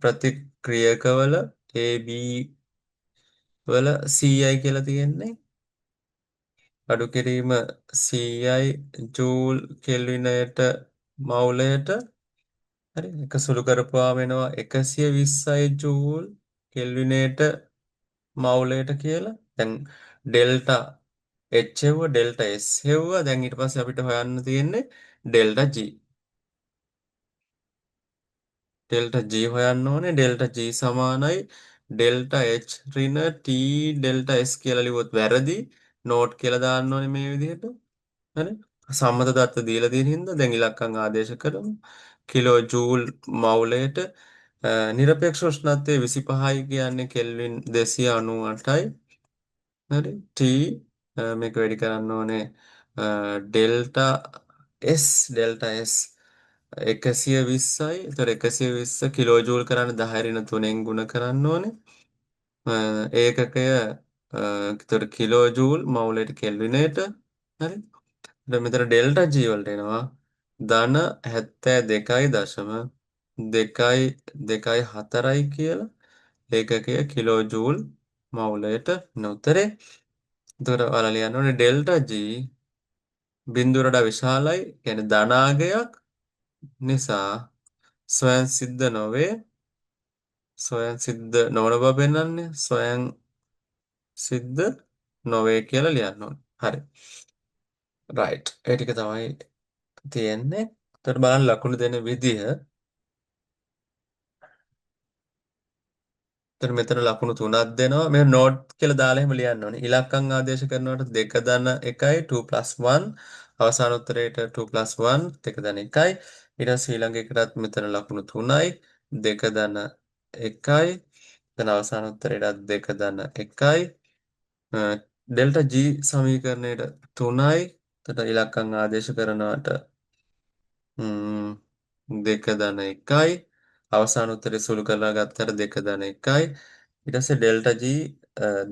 Speaker 1: ප්‍රතික්‍රියකවල AB වල CI කියලා තියෙන්නේ. අඩු කිරීම CI ජූල් කෙල්විනයට මවුලයට. හරි. එක සුළු කරපුවාම එනවා 120යි ජූල් කෙල්විනයට මවුලයට කියලා. දැන් ඩෙල්ටා H හෙව්වා ඩෙල්ටා S හෙව්වා. දැන් ඊට පස්සේ අපිට හොයන්න තියෙන්නේ ඩෙල්ටා G. ඩෙල්ටා G හොයන්න ඕනේ. ඩෙල්ටා G සමානයි ඩෙල්ටා H ඍණ T ඩෙල්ටා S කියලා ලිව්වොත් වැරදි. නෝට් කියලා දාන්න ඕනේ මේ විදිහට. හරි. සම්මත දත්ත දීලා තියෙන හින්දා දැන් ඉලක්කම් ආදේශ කරමු. කිලෝ ජූල් මවුලයට නිරපේක්ෂ උෂ්ණත්වය 25යි කියන්නේ කෙල්වින් 298යි. හරි. T මේක වැඩි කරන්න ඕනේ ඩෙල්ටා ඩෙල්ටා S 120යි. ඒතර 120 කිලෝ ජූල් කරන්න 10 ඍණ 3ෙන් ගුණ කරන්න ඕනේ. ඒකකය ඒතර කිලෝ ජූල් මවුලට කෙල්විනයට. හරි. දැන් මෙතන ඩෙල්ටා G වලට එනවා ධන 72.224යි කියලා. ඒකකය කිලෝ ජූල් මවුලයට උත්තරේ. එතකොට ඔයාලා ලියන්න ඕනේ ඩෙල්ටා G බිඳුවරට විශාලයි. කියන්නේ ධනාගයක් නිසා ස්වයන් සිද්ධ නොවේ. ස්වයන් සිද්ධ නොවන බව පෙන්වන්නේ ස්වයන් සිද්ධ නොවේ කියලා ලියන්න ඕනේ. හරි. රයිට්. ඒ ටික තමයි තියෙන්නේ. එතකොට බලන්න ලකුණු දෙන විදිහ. එතකොට මෙතන ලකුණු 3ක් දෙනවා. මේ නෝට් කියලා දාලා එහෙම ලියන්න ඕනේ. ඉලක්කම් ආදේශ කරනකොට 2 ධන 1යි 2 1 අවසාන උත්තරේට 2 1 2 ධන 1යි. ඊට පස්සේ ඊළඟ එකටත් මෙතන ලකුණු 3යි 2 ධන 1යි. දැන් අවසාන උත්තරේටත් 2 ධන 1යි. Delta G සමීකරණයට 3යි. එතකොට ඉලක්කම් ආදේශ කරනවට ම්ම් 2 ධන 1යි. අවසාන උත්තරේ සුළු කරලා ගත්තට 2 ධන 1යි. ඊට පස්සේ ඩෙල්ටා G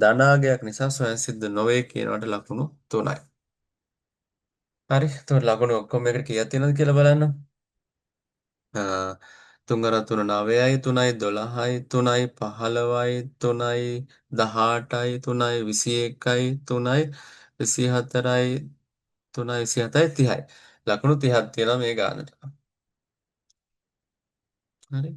Speaker 1: ධනාගයක් නිසා ස්වයං සිද්ධ නොවේ කියනවට ලකුණු 3යි. හරි. එතකොට ලකුණු ඔක්කොම එකට කීයක් තියෙනවද කියලා බලන්න. 3 9යි 3යි 12යි 3යි 15යි 3යි 18යි 3යි 21යි 3යි 24යි 3යි 27යි 30යි. ලකුණු 30ක් තියෙනවා මේ ගානට. හරි.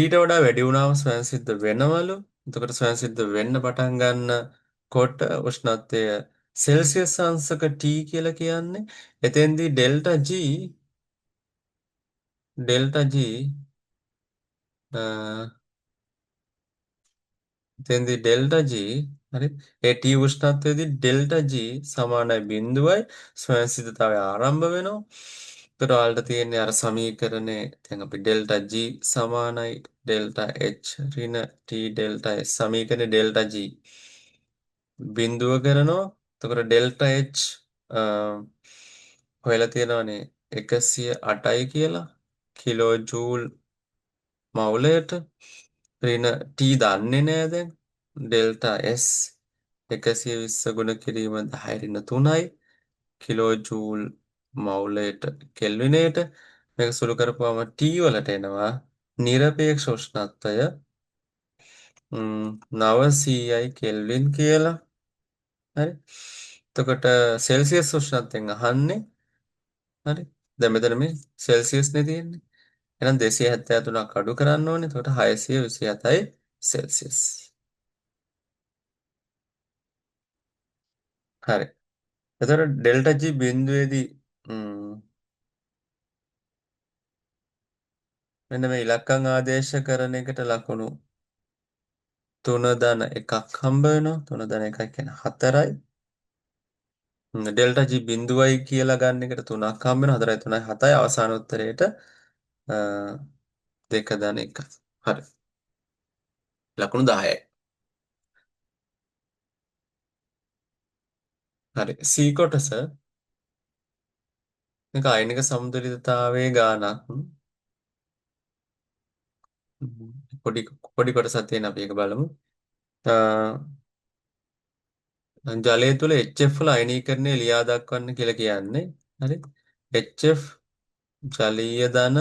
Speaker 1: ඊට වඩා වැඩි වුණාම ස්වයං සිද්ධ වෙනවලු. එතකොට ස්වයං සිද්ධ වෙන්න පටන් ගන්නකොට උෂ්ණත්වය සෙල්සියස් අංශක T කියලා කියන්නේ. එතෙන්දී ඩෙල්ටා G එතෙන්දී ඩෙල්ටා G හරි. ඒ T උෂ්ණත්වයේදී ඩෙල්ටා G සමානයි බිඳුවයි ස්වයංසිද්ධතාවය ආරම්භ වෙනවා. එතකොට ඔයාලට තියෙන්නේ අර සමීකරණේ දැන් අපි ඩෙල්ටා G සමානයි ඩෙල්ටා H ඍණ T ඩෙල්ටා S සමීකරණේ ඩෙල්ටා G බිඳුව කරනවා. එතකොට ඩෙල්ටා H අ, හොයලා තියෙනවානේ 108යි කියලා කිලෝ ජූල් මවුලයට ඍණ T දන්නේ නෑ දැන් ඩෙල්ටා S 120 ගුණ කිරීම 10 ඍණ 3යි කිලෝ ජූල් මවුලයට කෙල්විනයට මේක සුළු කරපුවාම T වලට එනවා නිරපේක්ෂ උෂ්ණත්වය 900යි කෙල්වින් කියලා. හරි. එතකොට සෙල්සියස් උෂ්ණත්වයෙන් අහන්නේ. හරි. දැන් මෙතන මේ සෙල්සියස් නේ තියෙන්නේ. එහෙනම් 273ක් අඩු කරන්න ඕනේ. එතකොට 627යි සෙල්සියස්. හරි. එතකොට ඩෙල්ටා G බිඳුවේදී මෙන්න මේ ඉලක්කම් ආදේශ කරන එකට ලකුණු 3-1ක් හම්බ වෙනවා. 3-1 කියන්නේ 4යි. ඩෙල්ටා G බිඳුවයි කියලා ගන්න එකට 3ක් හම්බ වෙනවා. 4යි 3යි 7යි අවසාන උත්තරේට 2-1. හරි. ලකුණු 10යි. හරි. C කොටස මේක අයනික සමතුලිතතාවයේ ගානක්. පොඩි පොඩි කොටසක් තියෙන අපි ඒක බලමු. ජලය තුළ HF වල අයනීකරණය ලියා දක්වන්න කියලා කියන්නේ. හරි. HF ජලීය ධන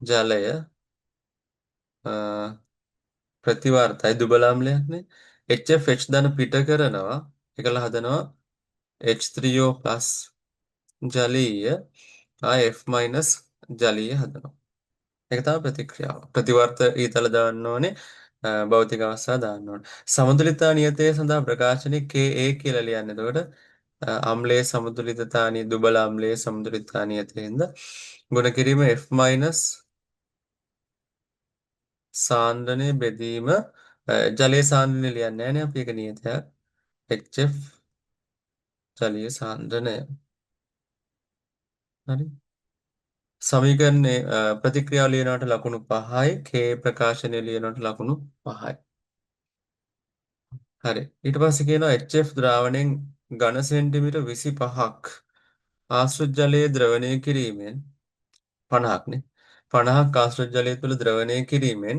Speaker 1: ජලය ප්‍රතිවාර්තයි දුබල අම්ලයක්නේ. HF H ධන පිට කරනවා. ඒකල හදනවා H3O+ ජලීය F- ජලීය හදනවා. ඒක තමයි ප්‍රතික්‍රියාව. ප්‍රතිවර්ත ඊතල දාන්න ඕනේ. භෞතික අවස්ථා දාන්න ඕනේ. සමතුලිතතා නියතය සඳහා ප්‍රකාශනයේ Ka කියලා ලියන්නේ. එතකොට අම්ලයේ සමතුලිතතා දුබල අම්ලයේ සමතුලිතතා නියතයෙන්ද ගුණ කිරීම F- සාන්ද්‍රණය බෙදීම ජලයේ සාන්ද්‍රණය ලියන්නේ නැහැ නේ අපි ඒක නියතයක්. HF ජලීය සාන්ද්‍රණය. හරි. සමීකරණේ ප්‍රතික්‍රියාව ලියනවට ලකුණු 5යි K ප්‍රකාශනය ලියනවට ලකුණු 5යි. හරි. ඊට පස්සේ කියනවා HF ද්‍රාවණයෙන් ඝන සෙන්ටිමීටර් 25ක් ආශ්‍රිත ජලයේ ද්‍රවණය කිරීමෙන් 50ක් නේ 50ක් ආශ්‍රිත ජලය තුළ ද්‍රවණය කිරීමෙන්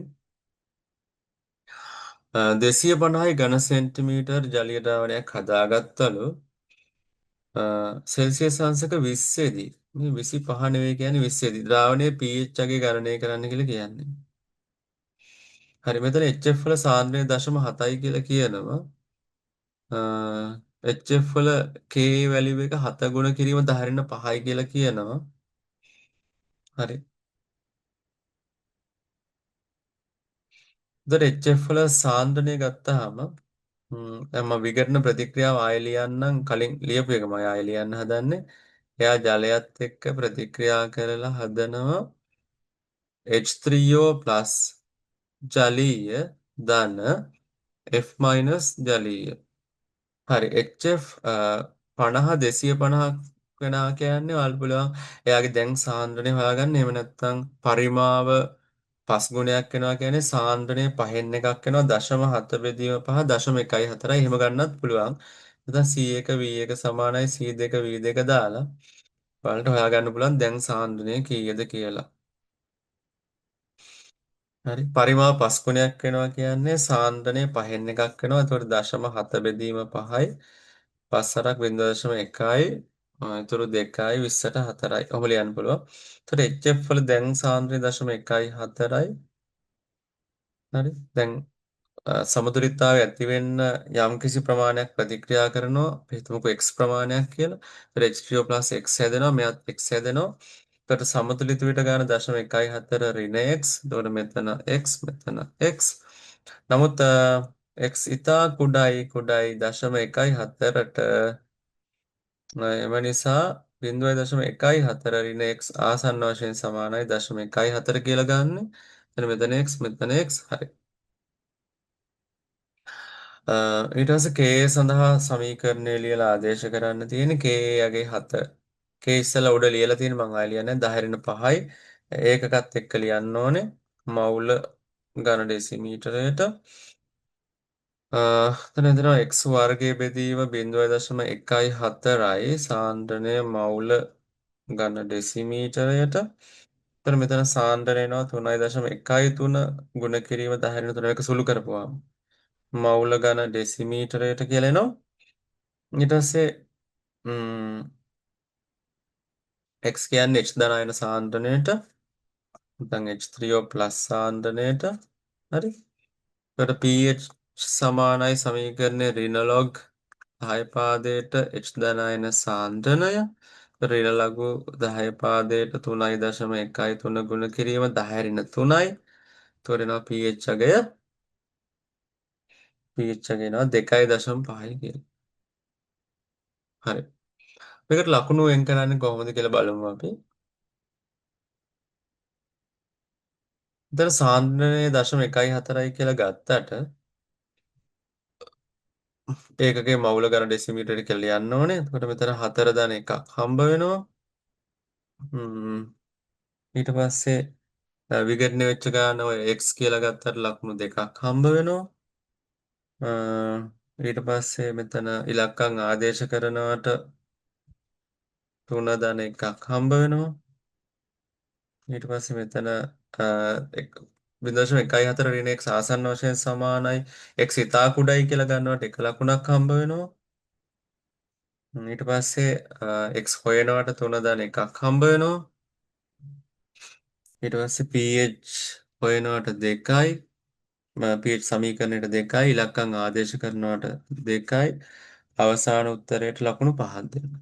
Speaker 1: 250යි ඝන සෙන්ටිමීටර් ජලීය ද්‍රාවණයක් හදාගත්තලු සෙල්සියස් අංශක 20 දී මේ 25 නෙවෙයි කියන්නේ 20 දී ද්‍රාවණයේ pH අගය ගණනය කරන්න කියලා කියන්නේ. හරි මෙතන HF වල සාන්ද්‍රණය 0.7යි කියලා කියනවා. HF වල K වැලියු එක 7 ගුණ කිරීම 10 5යි කියලා කියනවා. හරි. එතකොට HF වල සාන්ද්‍රණය ගත්තාම දැන් මම විකර්ණ ප්‍රතික්‍රියාව ආයෙ ලියන්නම් කලින් ලියපු එක මම ආයෙ ලියන්න හදන්නේ. එයා ජලයත් එක්ක ප්‍රතික්‍රියා කරලා හදනවා H3O+ ජලීය ධන F- ජලීය. හරි HF 50 250ක් වෙනවා කියන්නේ ඔයාලට පුළුවන් එයාගේ දැන් සාන්ද්‍රණය හොයාගන්න. එහෙම නැත්නම් පරිමාව 5 ගුණයක් වෙනවා කියන්නේ සාන්ද්‍රණය 5න් එකක් වෙනවා 0.7 බෙදීම 5 0.14යි එහෙම ගන්නත් පුළුවන්. නැත්නම් C1 V1 සමානයි C2 V2 දාලා ඔයාලට හොයාගන්න පුළුවන් දැන් සාන්ද්‍රණය කීයද කියලා. හරි පරිමාව 5 ගුණයක් වෙනවා කියන්නේ සාන්ද්‍රණය 5න් එකක් වෙනවා. ඒතකොට 0.7 බෙදීම 5යි 5 0.1යි ඉතුරු 2යි 20ට 4යි. ඔහොම ලියන්න පුළුවන්. ඒතකොට HF වල දැන් සාන්ද්‍රණය 0.14යි. හරි. දැන් සමතුලිතතාවය ඇති වෙන්න යම්කිසි ප්‍රමාණයක් ප්‍රතික්‍රියා කරනවා. අපි හිතමුකෝ x ප්‍රමාණයක් කියලා. ඒතර H3O+ x හැදෙනවා. මෙයත් x හැදෙනවා. එතකොට සමතුලිත විට ගන්න 0.14 ඍණ x. එතකොට මෙතන x මෙතන x. නමුත් x ඉතා කුඩායි 0.14ට එම නිසා 0.14 ඍණ x ආසන්න වශයෙන් සමානයි 0.14 කියලා ගන්න. එතන මෙතන x මෙතන x හරි. ඊට පස්සේ K සඳහා සමීකරණය ලියලා ආදේශ කරන්න තියෙන K යගේ 7. K ඉස්සලා උඩ ලියලා තියෙන මං ආයෙ ලියන්නේ 10 5යි. ඒකකත් එක්ක ලියන්න ඕනේ. මවුල ඝන ඩෙසිමීටරයට. එතන එතන x වර්ගයේ බෙදීම 0.14යි සාන්ද්‍රණය මවුල ඝන ඩෙසිමීටරයට. එතන මෙතන සාන්ද්‍රණය එනවා 3.13 ගුණ කිරීම 10 එක සුළු කරපුවාම. මවුල ඝන ඩෙසිමීටරයට කියලා එනවා. ඊට පස්සේ x කියන්නේ H ධනායන සාන්ද්‍රණයට නැත්නම් H3O+ සාන්ද්‍රණයට හරි. එතකොට pH සමානයි සමීකරණයේ ඍණ log 10 පාදයට H ධනායන සාන්ද්‍රණය ඍණ ලඝු 10 පාදයට 3.13 ගුණ කිරීම 10 ඍණ 3යි. එතකොට එනවා pH අගය එනවා 2.5යි කියලා. හරි. මේකට ලකුණු වෙන් කරන්නේ කොහොමද කියලා බලමු අපි. එතන සාන්ද්‍රණය 0.14යි කියලා ගත්තට ඒකකේ මවුල ගන්න ඩෙසිමීටර කියලා ලියන්න ඕනේ. එතකොට මෙතන 4-1ක් හම්බ වෙනවා. හ්ම් ඊට පස්සේ විඝටනය වෙච්ච ගාන ඔය x කියලා ගත්තට ලකුණු දෙකක් හම්බ වෙනවා. ඊට පස්සේ මෙතන ඉලක්කම් ආදේශ කරනවට 3-1ක් හම්බ වෙනවා. ඊට පස්සේ මෙතන 0.14 ඍණ x ආසන්න වශයෙන් සමානයි x ඉතා කුඩායි කියලා ගන්නවට එක ලකුණක් හම්බ වෙනවා. ඊට පස්සේ x හොයනවට 3-1ක් හම්බ වෙනවා. ඊට පස්සේ pH හොයනවට 2යි pH සමීකරණයට 2යි ඉලක්කම් ආදේශ කරනවට 2යි අවසාන උත්තරයට ලකුණු 5ක් දෙනවා.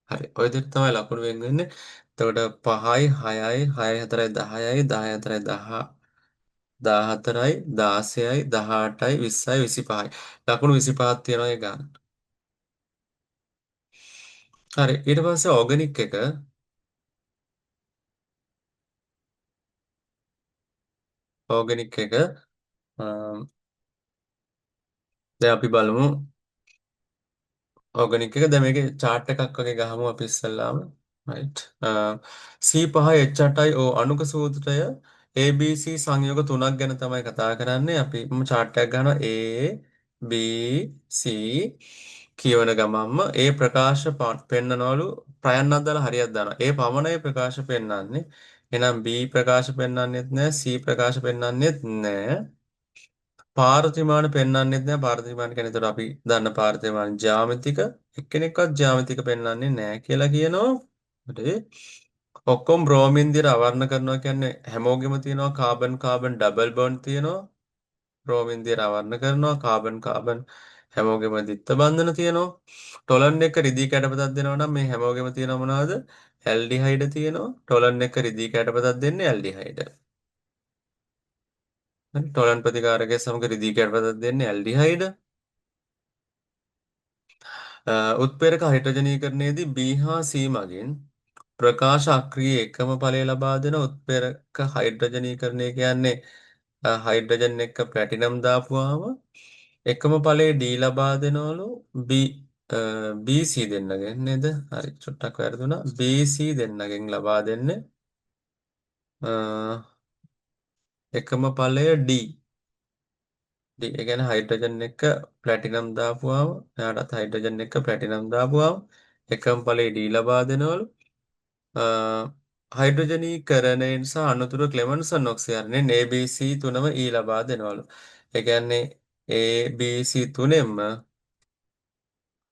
Speaker 1: හරි. ඔය විදිහට තමයි ලකුණු වෙන් වෙන්නේ. එතකොට 5යි 6යි 6යි 4යි 10යි 10යි 4යි 14යි 16යි 18යි 20යි 25යි. ලකුණු 25ක් තියෙනවා ඒ ගානට. හරි. ඊට පස්සේ ඕගනික් එක දැන් අපි බලමු ඕගනික් එක දැන් මේකේ chart එකක් වගේ ගහමු අපි ඉස්සල්ලාම right C5H8 අණුක සූත්‍රය ABC සංයෝග තුනක් ගැන තමයි කතා කරන්නේ අපි chart එකක් ගන්නවා A B C කියවන ගමන්ම A ප්‍රකාශ පෙන්නනවලු ප්‍රයන්නක් දාලා හරියක් දානවා A පමණයි ප්‍රකාශ පෙන්වන්නේ එහෙනම් B ප්‍රකාශ පෙන්වන්නෙත් නැහැ C ප්‍රකාශ පෙන්වන්නෙත් නැහැ පාරතිමාන පෙන්වන්නෙත් නෑ පාරතිමාන කියන්නේ එතකොට අපි දන්න පාරතිමාන ජ්‍යාමිතික එක්කෙනෙක්වත් ජ්‍යාමිතික පෙන්වන්නේ නෑ කියලා කියනවා. හරි. ඔක්කොම බ්‍රෝමින් දිහා අවර්ණ කරනවා කියන්නේ හැමෝගෙම තියෙනවා කාබන් කාබන් ඩබල් බොන්ඩ් තියෙනවා. බ්‍රෝමින් දිහා අවර්ණ කරනවා කාබන් කාබන් හැමෝගෙම දිත්ත බන්ධන තියෙනවා. ටොලන් එක රිදී කැඩපතක් දෙනවා නම් මේ හැමෝගෙම තියෙනවා මොනවද? ඇල්ඩිහයිඩ් තියෙනවා. ටොලන් එක රිදී කැඩපතක් දෙන්නේ ඇල්ඩිහයිඩ්. ටොලන් ප්‍රතිකාරකයේ සමග රිදී කැඩපතක් දෙන්නේ ඇල්ඩිහයිඩ්. උත්ප්‍රේරක හයිඩ්‍රජනීකරණයේදී B හා C මගින් ප්‍රකාශ අක්‍රියේ එකම ඵලය ලබා දෙන උත්ප්‍රේරක හයිඩ්‍රජනීකරණය කියන්නේ හයිඩ්‍රජන් එක්ක ප්ලැටිනම් දාපුවාම එකම ඵලයේ D ලබා දෙනවලු B BC දෙන්නගෙන් නේද? හරි චුට්ටක් වැරදුනා. BC දෙන්නගෙන් ලබා දෙන්නේ එකම ඵලය D. ඒ කියන්නේ හයිඩ්‍රජන් එක්ක ප්ලැටිනම් දාපුවාම එයාටත් හයිඩ්‍රජන් එක්ක ප්ලැටිනම් දාපුවාම එකම ඵලයේ D ලබා දෙනවලු. හයිඩ්‍රජනීකරණයෙන් සහ අනුතුරු ක්ලෙමන්සන් ඔක්සිහරණයෙන් ABC තුනම E ලබා දෙනවලු. ඒ කියන්නේ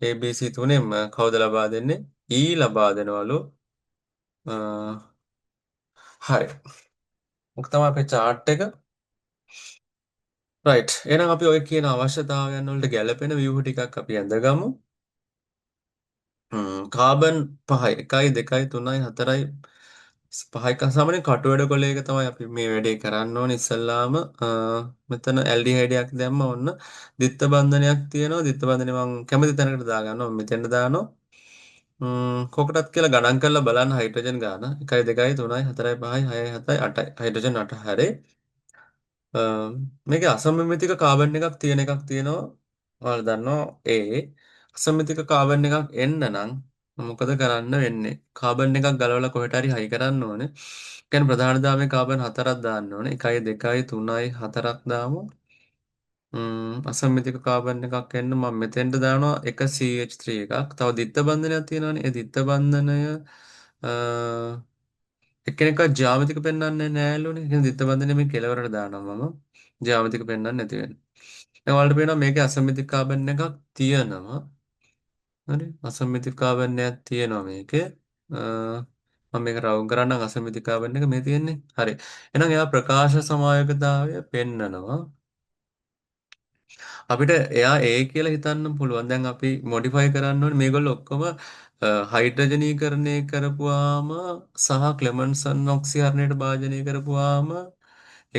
Speaker 1: ABC තුනෙන්ම කවුද ලබා දෙන්නේ? E ලබා දෙනවලු. අ, හරි. ඔක තමයි අපේ chart එක. right. එහෙනම් අපි ඔය කියන අවශ්‍යතාවයන් වලට ගැලපෙන ව්‍යුහ ටිකක් අපි ඇඳගමු. කාබන් 5යි 1යි 2යි 3යි 4යි 5යි සාමාන්‍ය කටු වැඩ කොලයක තමයි අපි මේ වැඩේ කරන්න ඕනේ ඉස්සල්ලාම මෙතන ඇල්ඩිහයිඩයක් දැම්ම ඔන්න දිත්ත බන්ධනයක් තියෙනවා දිත්ත බන්ධනේ මම කැමති තැනකට දාගන්නවා මෙතෙන්ට දානවා කොකටත් කියලා ගණන් කරලා බලන්න හයිඩ්‍රජන් ගාන 1යි 2යි 3යි 4යි 5යි 6යි 7යි 8යි හයිඩ්‍රජන් 8 හැරේ මේකේ අසමමිතික කාබන් එකක් තියෙන එකක් තියෙනවා ඔයාලා දන්නවා ඒ අසමමිතික කාබන් එකක් එන්න නම් මොකද කරන්න වෙන්නේ කාබන් එකක් ගලවලා කොහෙට හරි හයි කරන්න ඕනේ කියන්නේ ප්‍රධාන දාමේ කාබන් 4ක් දාන්න ඕනේ 1යි 2යි 3යි 4ක් දාමු අසමමිතික කාබන් එකක් එන්න මම මෙතෙන්ට දානවා එක CH3 එකක් තව දිත්ත බන්ධනයක් තියෙනවානේ ඒ දිත්ත බන්ධනය අ, එක්කෙනෙක්වත් ජ්‍යාමිතික පෙන්වන්නේ නෑලුනේ. ඉතින් දිත්ත බන්ධනේ මේ කෙලවරට දානවා මම. ජ්‍යාමිතික පෙන්වන්නේ නැති වෙන්නේ. දැන් ඔයාලට පේනවා මේකේ අසමමිතික කාබන් එකක් තියෙනවා. හරි. අසමමිතික කාබන් එකක් තියෙනවා මේකේ. මම මේක රවුම් කරන්න අසමමිති කාබන් එක මේ තියෙන්නේ. හරි. එහෙනම් එයා ප්‍රකාශ සමායකතාවය පෙන්නනවා. අපිට එයා ඒ කියලා හිතන්න පුළුවන්. දැන් අපි මොඩිෆයි කරන්න ඕනේ මේගොල්ලෝ ඔක්කොම හයිඩ්‍රජනීකරණය කරපුවාම සහ ක්ලෙමන්සන් ඔක්සිහරණයට භාජනය කරපුවාම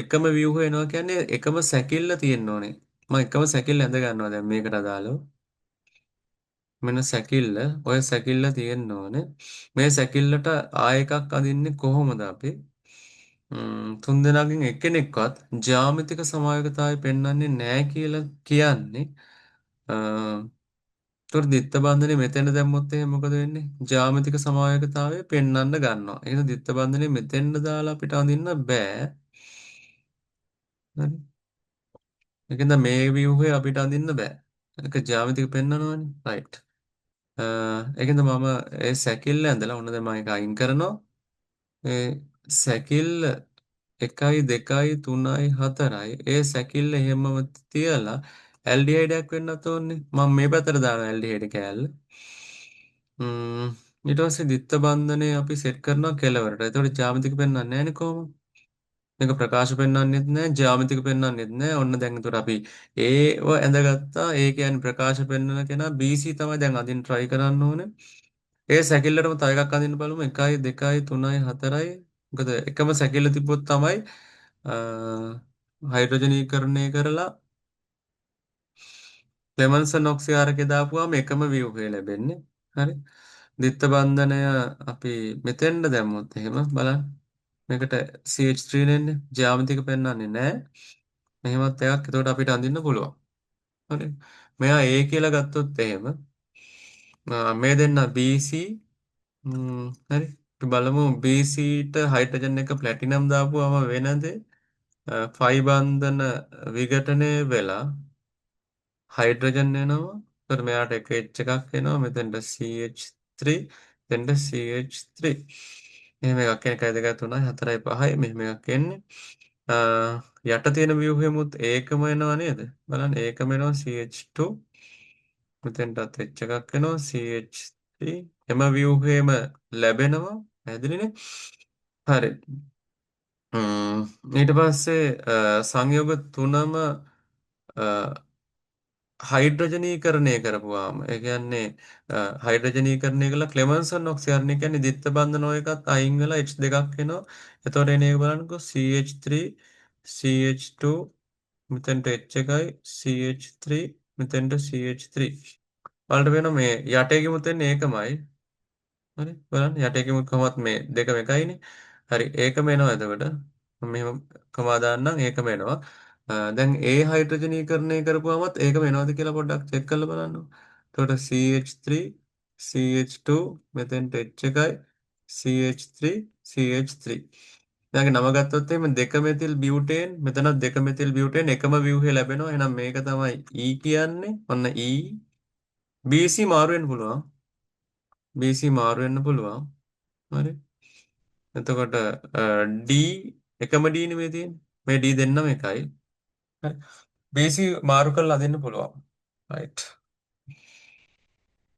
Speaker 1: එකම view වෙනවා කියන්නේ එකම සැකිල්ල තියෙන්න ඕනේ. මම එකම සැකිල්ල ඇඳ ගන්නවා දැන් මේකට අදාළව. මෙන්න සැකිල්ල, ඔය සැකිල්ල තියෙන්න ඕනේ. මේ සැකිල්ලට ආය එකක් අඳින්නේ කොහොමද අපි? තුන් දෙනාගෙන් එක්කෙනෙක්වත් ජ්‍යාමිතික සමායකතාවය පෙන්වන්නේ නැහැ කියලා කියන්නේ ඒතකොට දිත්ත බන්ධනේ මෙතෙන්ට දැම්මොත් එහෙනම් මොකද වෙන්නේ? ජ්‍යාමිතික සමායකතාවය පෙන්වන්න ගන්නවා. එහෙනම් දිත්ත බන්ධනේ මෙතෙන්ට දාලා අපිට අඳින්න බෑ. හරි. ඒකෙන්ද මේ view අපිට අඳින්න බෑ. ඒක ජ්‍යාමිතික පෙන්වනවනේ. right. ඒකෙන්ද මම ඒ සැකිල්ල ඇඳලා ඔන්න දැන් මම ඒක අයින් කරනවා. ඒ සැකිල්ල 1යි 2යි 3යි 4යි ඒ සැකිල්ල එහෙමම තියලා ඇල්ඩිහයිඩයක් වෙන්නත් ඕනේ. මම මේ පැත්තට දානවා ඇල්ඩිහයිඩ් කෑල්ල. ඊට පස්සේ දිත්ත බන්ධනය අපි සෙට් කරනවා කෙලවරට. එතකොට ජ්‍යාමිතික පෙන්වන්නේ නැහැනේ කොහොමද? මේක ප්‍රකාශ පෙන්වන්නෙත් නැහැ, ජ්‍යාමිතික පෙන්වන්නෙත් නැහැ. ඔන්න දැන් එතකොට අපි ඒව ඇඳගත්තා. ඒ කියන්නේ ප්‍රකාශ පෙන්වන කෙනා BC තමයි දැන් අදින් try කරන්න ඕනේ. ඒ සැකිල්ලටම තව එකක් අඳින්න බලමු 1යි 2යි 3යි 4යි මොකද එකම සැකිල්ල තිබ්බොත් තමයි හයිඩ්‍රජනීකරණය කරලා ක්ලෙමන්සන් ඔක්සිආරකේ දාපුවාම එකම view එක ලැබෙන්නේ හරි දිත්ත බන්ධනය අපි මෙතෙන්ට දැම්මොත් එහෙම බලන්න මේකට CH3 නෙන්නේ ජ්‍යාමිතික පෙන්වන්නේ නැහැ මෙහෙමත් එකක් එතකොට අපිට අඳින්න පුළුවන් හරි මෙයා A කියලා ගත්තොත් එහෙම මේ දෙන්න BC හරි අපි බලමු BCට හයිඩ්‍රජන් එක ප්ලැටිනම් දාපුවම වෙන දේ ෆයි බන්ධන විඝටනය වෙලා හයිඩ්‍රජන් එනවා. ඒතර මෙයාට එක H එකක් එනවා. මෙතෙන්ට CH3 මෙතෙන්ට CH3. මෙහෙම එකක් එන 1 2 3 4 5 මෙහෙම එකක් එන්නේ. යට තියෙන ව්‍යුහෙමුත් ඒකම එනවා නේද? බලන්න ඒකම එනවා CH2 මෙතෙන්ටත් H එකක් එනවා CH3 එම ව්‍යුහයේම ලැබෙනවා පැහැදිලිනේ හරි ඊට පස්සේ සංයෝග තුනම හයිඩ්‍රජනීකරණය කරපුවාම ඒ කියන්නේ හයිඩ්‍රජනීකරණය කළා ක්ලෙමන්සන් ඔක්සිහරණය කියන්නේ දිත්ත බන්ධන එකත් අයින් වෙලා H දෙකක් එනවා එතකොට එන එක බලන්නකෝ CH3 CH2 මෙතෙන්ට H එකයි CH3 මෙතෙන්ට CH3 වලට වෙනවා මේ යට එකමුත් එන්නේ ඒකමයි හරි බලන්න යට එකමුත් කොහොමත් මේ දෙකම එකයිනේ හරි ඒකම එනවා එතකොට මම මෙහෙම කමා දාන්නම් ඒකම එනවා දැන් ඒ හයිඩ්‍රජනීකරණය කරපුවාමත් ඒකම එනවද කියලා පොඩ්ඩක් චෙක් කරලා බලන්න. එතකොට CH3 CH2 මෙතෙන්ට H එකයි CH3 CH3 ඊළඟ නම ගත්තොත් එහෙම දෙක මෙතිල් බියුටේන් මෙතනත් දෙක මෙතිල් බියුටේන් එකම view එක ලැබෙනවා. එහෙනම් මේක තමයි E කියන්නේ. ඔන්න E BC මාරු වෙන්න පුළුවන්. BC මාරු වෙන්න පුළුවන්. හරි. එතකොට D එකම D නෙමෙයි තියෙන්නේ. මේ D දෙන්නම එකයි. හරි. BC මාරු කරලා අදින්න පුළුවන්. right.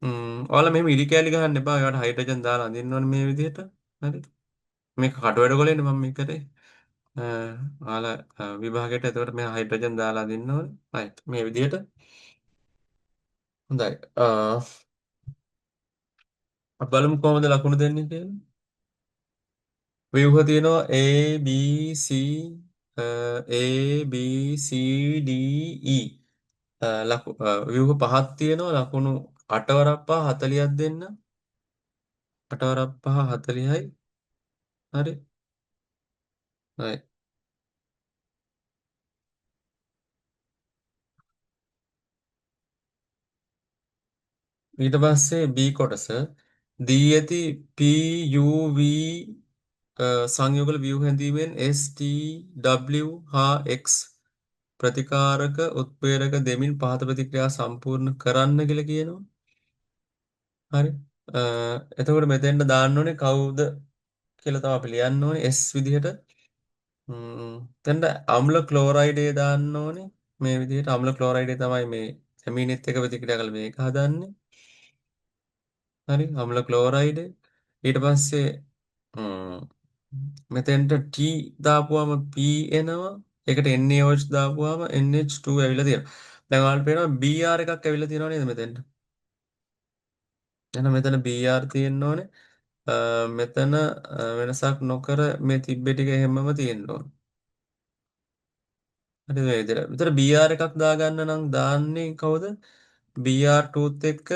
Speaker 1: ඔයාලා මෙහෙම ඉරි කෑලි ගහන්න එපා. ඒකට හයිඩ්‍රජන් දාලා අදින්න ඕනේ මේ විදිහට. හරි. මේක කටවැඩ ගොලේනේ මම මේ කරේ. ඔයාලා විභාගයට එතකොට මේ හයිඩ්‍රජන් දාලා අදින්න ඕනේ. right. මේ විදිහට. හොඳයි. අපි බලමු කොහොමද ලකුණු දෙන්නේ කියලා. ව්‍යුහ තියෙනවා A B C A B C D E ව්‍යුහ පහක් තියෙනවා ලකුණු 8 වරක් පහ 40ක් දෙන්න 8 වරක් පහ 40යි හරි right. ඊට පස්සේ B කොටස දී ඇති PUV සංයෝගල ව්‍යුහ හැඳීමෙන් STW හා X ප්‍රතිකාරක උත්ප්‍රේරක දෙමින් පහත ප්‍රතික්‍රියා සම්පූර්ණ කරන්න කියලා කියනවා හරි එතකොට මෙතෙන්ට දාන්න ඕනේ කවුද කියලා තමයි අපි ලියන්න ඕනේ S විදිහට තැන්ට අම්ල ක්ලෝරයිඩේ දාන්න ඕනේ මේ විදිහට අම්ල ක්ලෝරයිඩේ තමයි මේ ඇමීනෙත් එක ප්‍රතික්‍රියා කළ මේක හදන්නේ හරි අම්ල ක්ලෝරයිඩේ ඊට පස්සේ ම්, මෙතෙන්ට T දාපුවාම P එනවා. ඒකට NaOH දාපුවාම NH2 ඇවිල්ලා තියෙනවා. දැන් ඔයාලට පේනවා Br එකක් ඇවිල්ලා තියෙනව නේද මෙතෙන්ට? එහෙනම් මෙතන Br තියෙන්න ඕනේ. මෙතන වෙනසක් නොකර මේ තිබ්බ ටික හැමම තියෙන්න ඕනේ. හරිද මේ විදිහට. මෙතන Br එකක් දාගන්න නම් දාන්නේ කවුද? Br2ත් එක්ක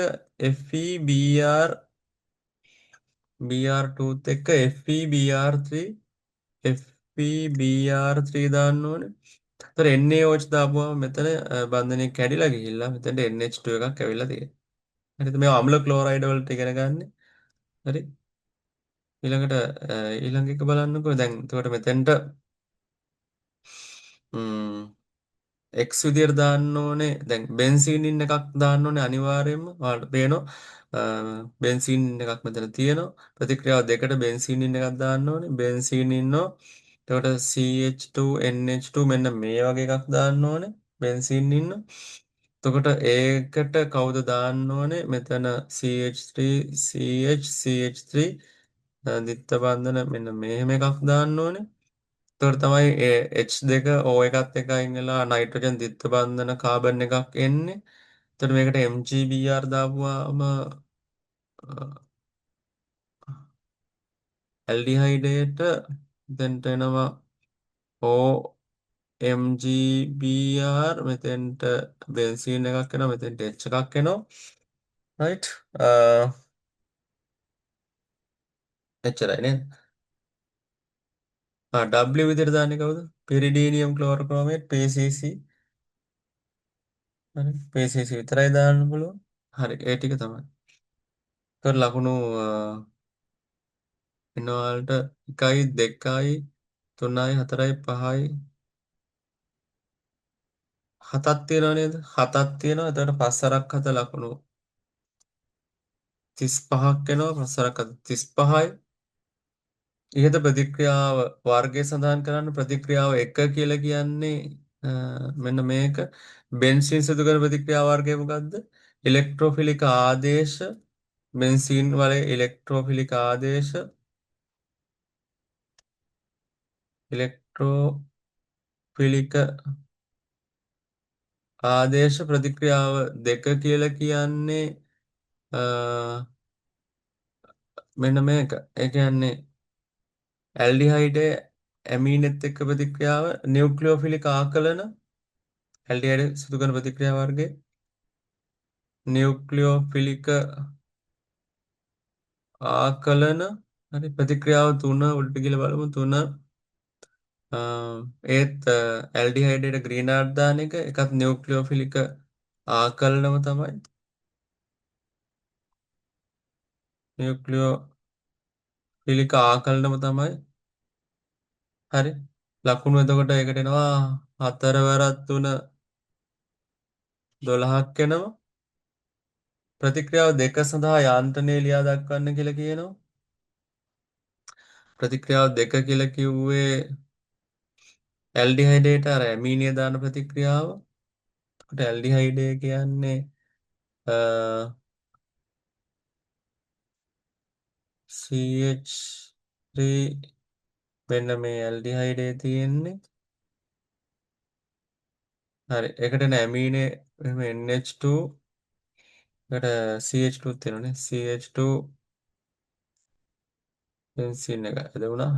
Speaker 1: Br2ත් එක්ක FeBr3 FeBr3 දාන්න ඕනේ. ඒතර NaOH දාපුවම මෙතන බන්ධනය කැඩිලා ගිහිල්ලා මෙතනට NH2 එකක් ඇවිල්ලා තියෙනවා. හරිද? මේ අම්ල ක්ලෝරයිඩ් වලට ඉගෙන ගන්න. හරි. ඊළඟට ඊළඟ එක බලන්නකෝ. දැන් එතකොට මෙතෙන්ට ම් X විදියට දාන්න ඕනේ. දැන් බෙන්සීනින් එකක් දාන්න ඕනේ අනිවාර්යයෙන්ම. ඔයාලට පේනවා බෙන්සීනින් එකක් මෙතන තියෙනවා. ප්‍රතික්‍රියාව දෙකට බෙන්සීනින් එකක් දාන්න ඕනේ. බෙන්සීනින්නෝ එතකොට CH2NH2 මෙන්න මේ වගේ එකක් දාන්න ඕනේ. බෙන්සීනින්න. එතකොට ඒකට කවුද දාන්න ඕනේ? මෙතන CH3 CH3 දිත්ත බන්ධන මෙන්න මෙහෙම එකක් දාන්න ඕනේ. එතකොට තමයි H2 O එකත් එක අයින් වෙලා නයිට්‍රජන් ද්විත්ව බන්ධන කාබන් එකක් එන්නේ. එතකොට මේකට MgBr දාපුවාම ඇල්ඩිහයිඩයට දැන්ට එනවා OMgBr මෙතෙන්ට බෙන්සීන් එකක් එනවා මෙතෙන්ට H එකක් එනවා. right එච්චරයි නේද? W විදිහට දාන්නේ කවුද? පිරිඩීනියම් ක්ලෝරෝක්‍රෝමේට් PCC. හරි PCC විතරයි දාන්න පුළුවන්. හරි ඒ ටික තමයි. ඒතර ලකුණු එනවාල්ට 1යි 2යි 3යි 4යි 5යි 7ක් තියෙනව නේද? 7ක් තියෙනවා. එතකොට 5 සරක් 7 ලකුණු 35ක් එනවා. 5 සරක් 35යි. ඉහත ප්‍රතික්‍රියාව වර්ගය සඳහන් කරන්න ප්‍රතික්‍රියාව 1 කියලා කියන්නේ මෙන්න මේක බෙන්සීන් සිදු කරන ප්‍රතික්‍රියා වර්ගය මොකද්ද? ඉලෙක්ට්‍රෝෆිලික ආදේශ බෙන්සීන් වල ඉලෙක්ට්‍රෝෆිලික ආදේශ ඉලෙක්ට්‍රෝෆිලික ආදේශ ප්‍රතික්‍රියාව 2 කියලා කියන්නේ අ, මෙන්න මේක. ඒ කියන්නේ ඇල්ඩිහයිඩ් ඇමීනෙත් එක්ක ප්‍රතික්‍රියාව නියුක්ලියෝෆිලික ආකලන ඇල්ඩිහයිඩ් සිදු කරන ප්‍රතික්‍රියා වර්ගයේ නියුක්ලියෝෆිලික ආකලන හරි ප්‍රතික්‍රියාව 3 උඩට ගිහලා බලමු 3 ඒත් ඇල්ඩිහයිඩට ග්‍රීනාර්ඩ් දාන එක එකත් නියුක්ලියෝෆිලික ආකලනම තමයි නියුක්ලියෝෆිලික ආකලනම තමයි හරි ලකුණු එතකොට ඒකට එනවා 4 වරක් 3 12ක් එනවා ප්‍රතික්‍රියාව දෙක සඳහා යාන්ත්‍රණය ලියා දක්වන්න කියලා කියනවා ප්‍රතික්‍රියාව දෙක කියලා කිව්වේ ඇල්ඩිහයිඩේට අර ඇමීනිය දාන ප්‍රතික්‍රියාව එතකොට ඇල්ඩිහයිඩේ කියන්නේ CH3 මෙන්න මේ ඇල්ඩිහයිඩේ තියෙන්නේ හරි ඒකට ඇමීනේ NH2 එකට CH2 තියෙනනේ CH2 බෙන්සීන් එක එද වුණා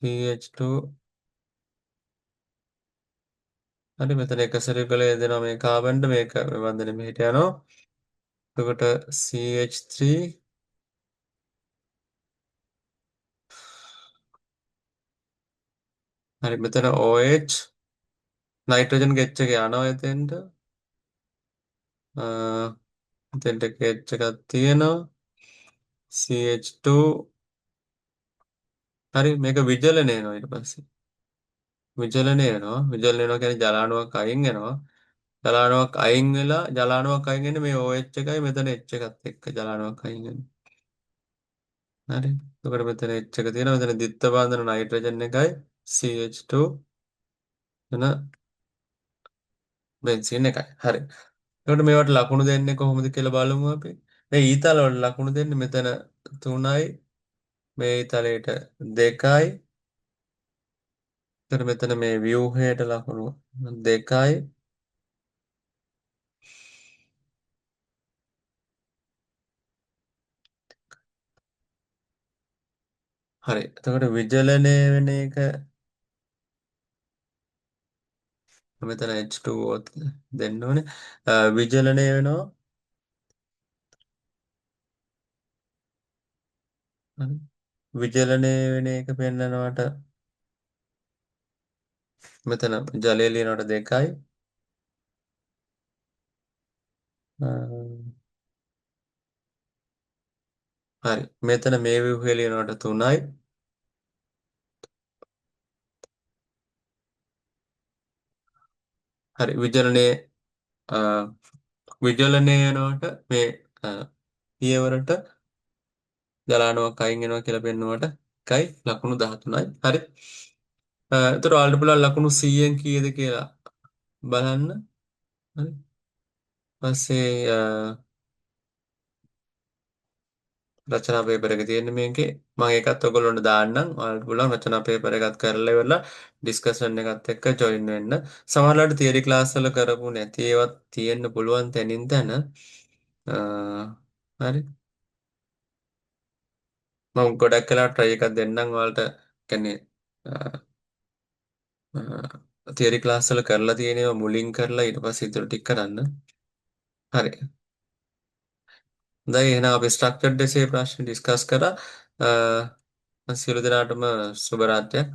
Speaker 1: CH2 හරි මෙතන එක සර්කලය දෙනවා මේ කාබන්ට මේක වන්දන මෙහෙට යනවා එතකොට CH3 හරි මෙතන OH නයිට්‍රජන් ගෙච් එක යනවා එතෙන්ට එතෙන්ට ගෙච් එකක් තියෙනවා CH2 හරි මේක විජලනය වෙනවා ඊට පස්සේ විජලනය වෙනවා විජලනය වෙනවා කියන්නේ ජලාණුවක් අයින් වෙනවා ජලාණුවක් අයින් වෙලා ජලාණුවක් අයින් වෙන්නේ මේ OH එකයි මෙතන H එකත් එක්ක ජලාණුවක් අයින් වෙනවා හරි එතකොට මෙතන H එක තියෙනවා මෙතන ද්විත්ව බන්ධන නයිට්‍රජන් එකයි CH2 එන බෙන්සින් එකයි. හරි. එතකොට මේවට ලකුණු දෙන්නේ කොහොමද කියලා බලමු අපි. මේ ඊතල වල ලකුණු දෙන්නේ මෙතන 3යි, මේ ඊතලයට 2යි. එතකොට මෙතන මේ ව්‍යුහයට ලකුණු 2යි. හරි. එතකොට විචලනය වෙන එක මෙතන H2O දෙන්න ඕනේ. විචලනය වෙනවා. හරි. විචලනය වෙන එක පෙන්නනවට මෙතන ජලය ලියනවට 2යි. හරි. මෙතන මේ ව්‍යුහය ලියනවට 3යි. හරි. අ, විචලනය වෙනවට මේ අ, පියවරට ජලාණුවක් අයින් වෙනවා කියලා පෙන්වුවට එකයි ලකුණු 13යි. හරි. එතකොට ඔයාලට පුළුවන් ලකුණු 100න් කීයද කියලා බලන්න. හරි. ඊපස්සේ රචනා පේපර් එක තියෙන්නේ මේකේ. මම ඒකත් ඔයගොල්ලන්ට දාන්නම්. ඔයාලට පුළුවන් රචනා පේපර් එකත් කරලා ඉවරලා ඩිස්කෂන් එකත් එක්ක ජොයින් වෙන්න. සමහරවිට තියරි ක්ලාස් වල කරපු නැති ඒවත් තියෙන්න පුළුවන් තැනින් තැන. හරි. මම ගොඩක් කලා try එකක් දෙන්නම් ඔයාලට. කියන්නේ තියරි ක්ලාස් වල කරලා තියෙනවා මුලින් කරලා ඊට පස්සේ ඉතුරු ටික කරන්න. හරි. හොඳයි එහෙනම් අපි ස්ට්‍රක්චර්ඩ් එසේ ප්‍රශ්න ඩිස්කස් කරා. සියලු දෙනාටම සුබ රාත්‍රියක්.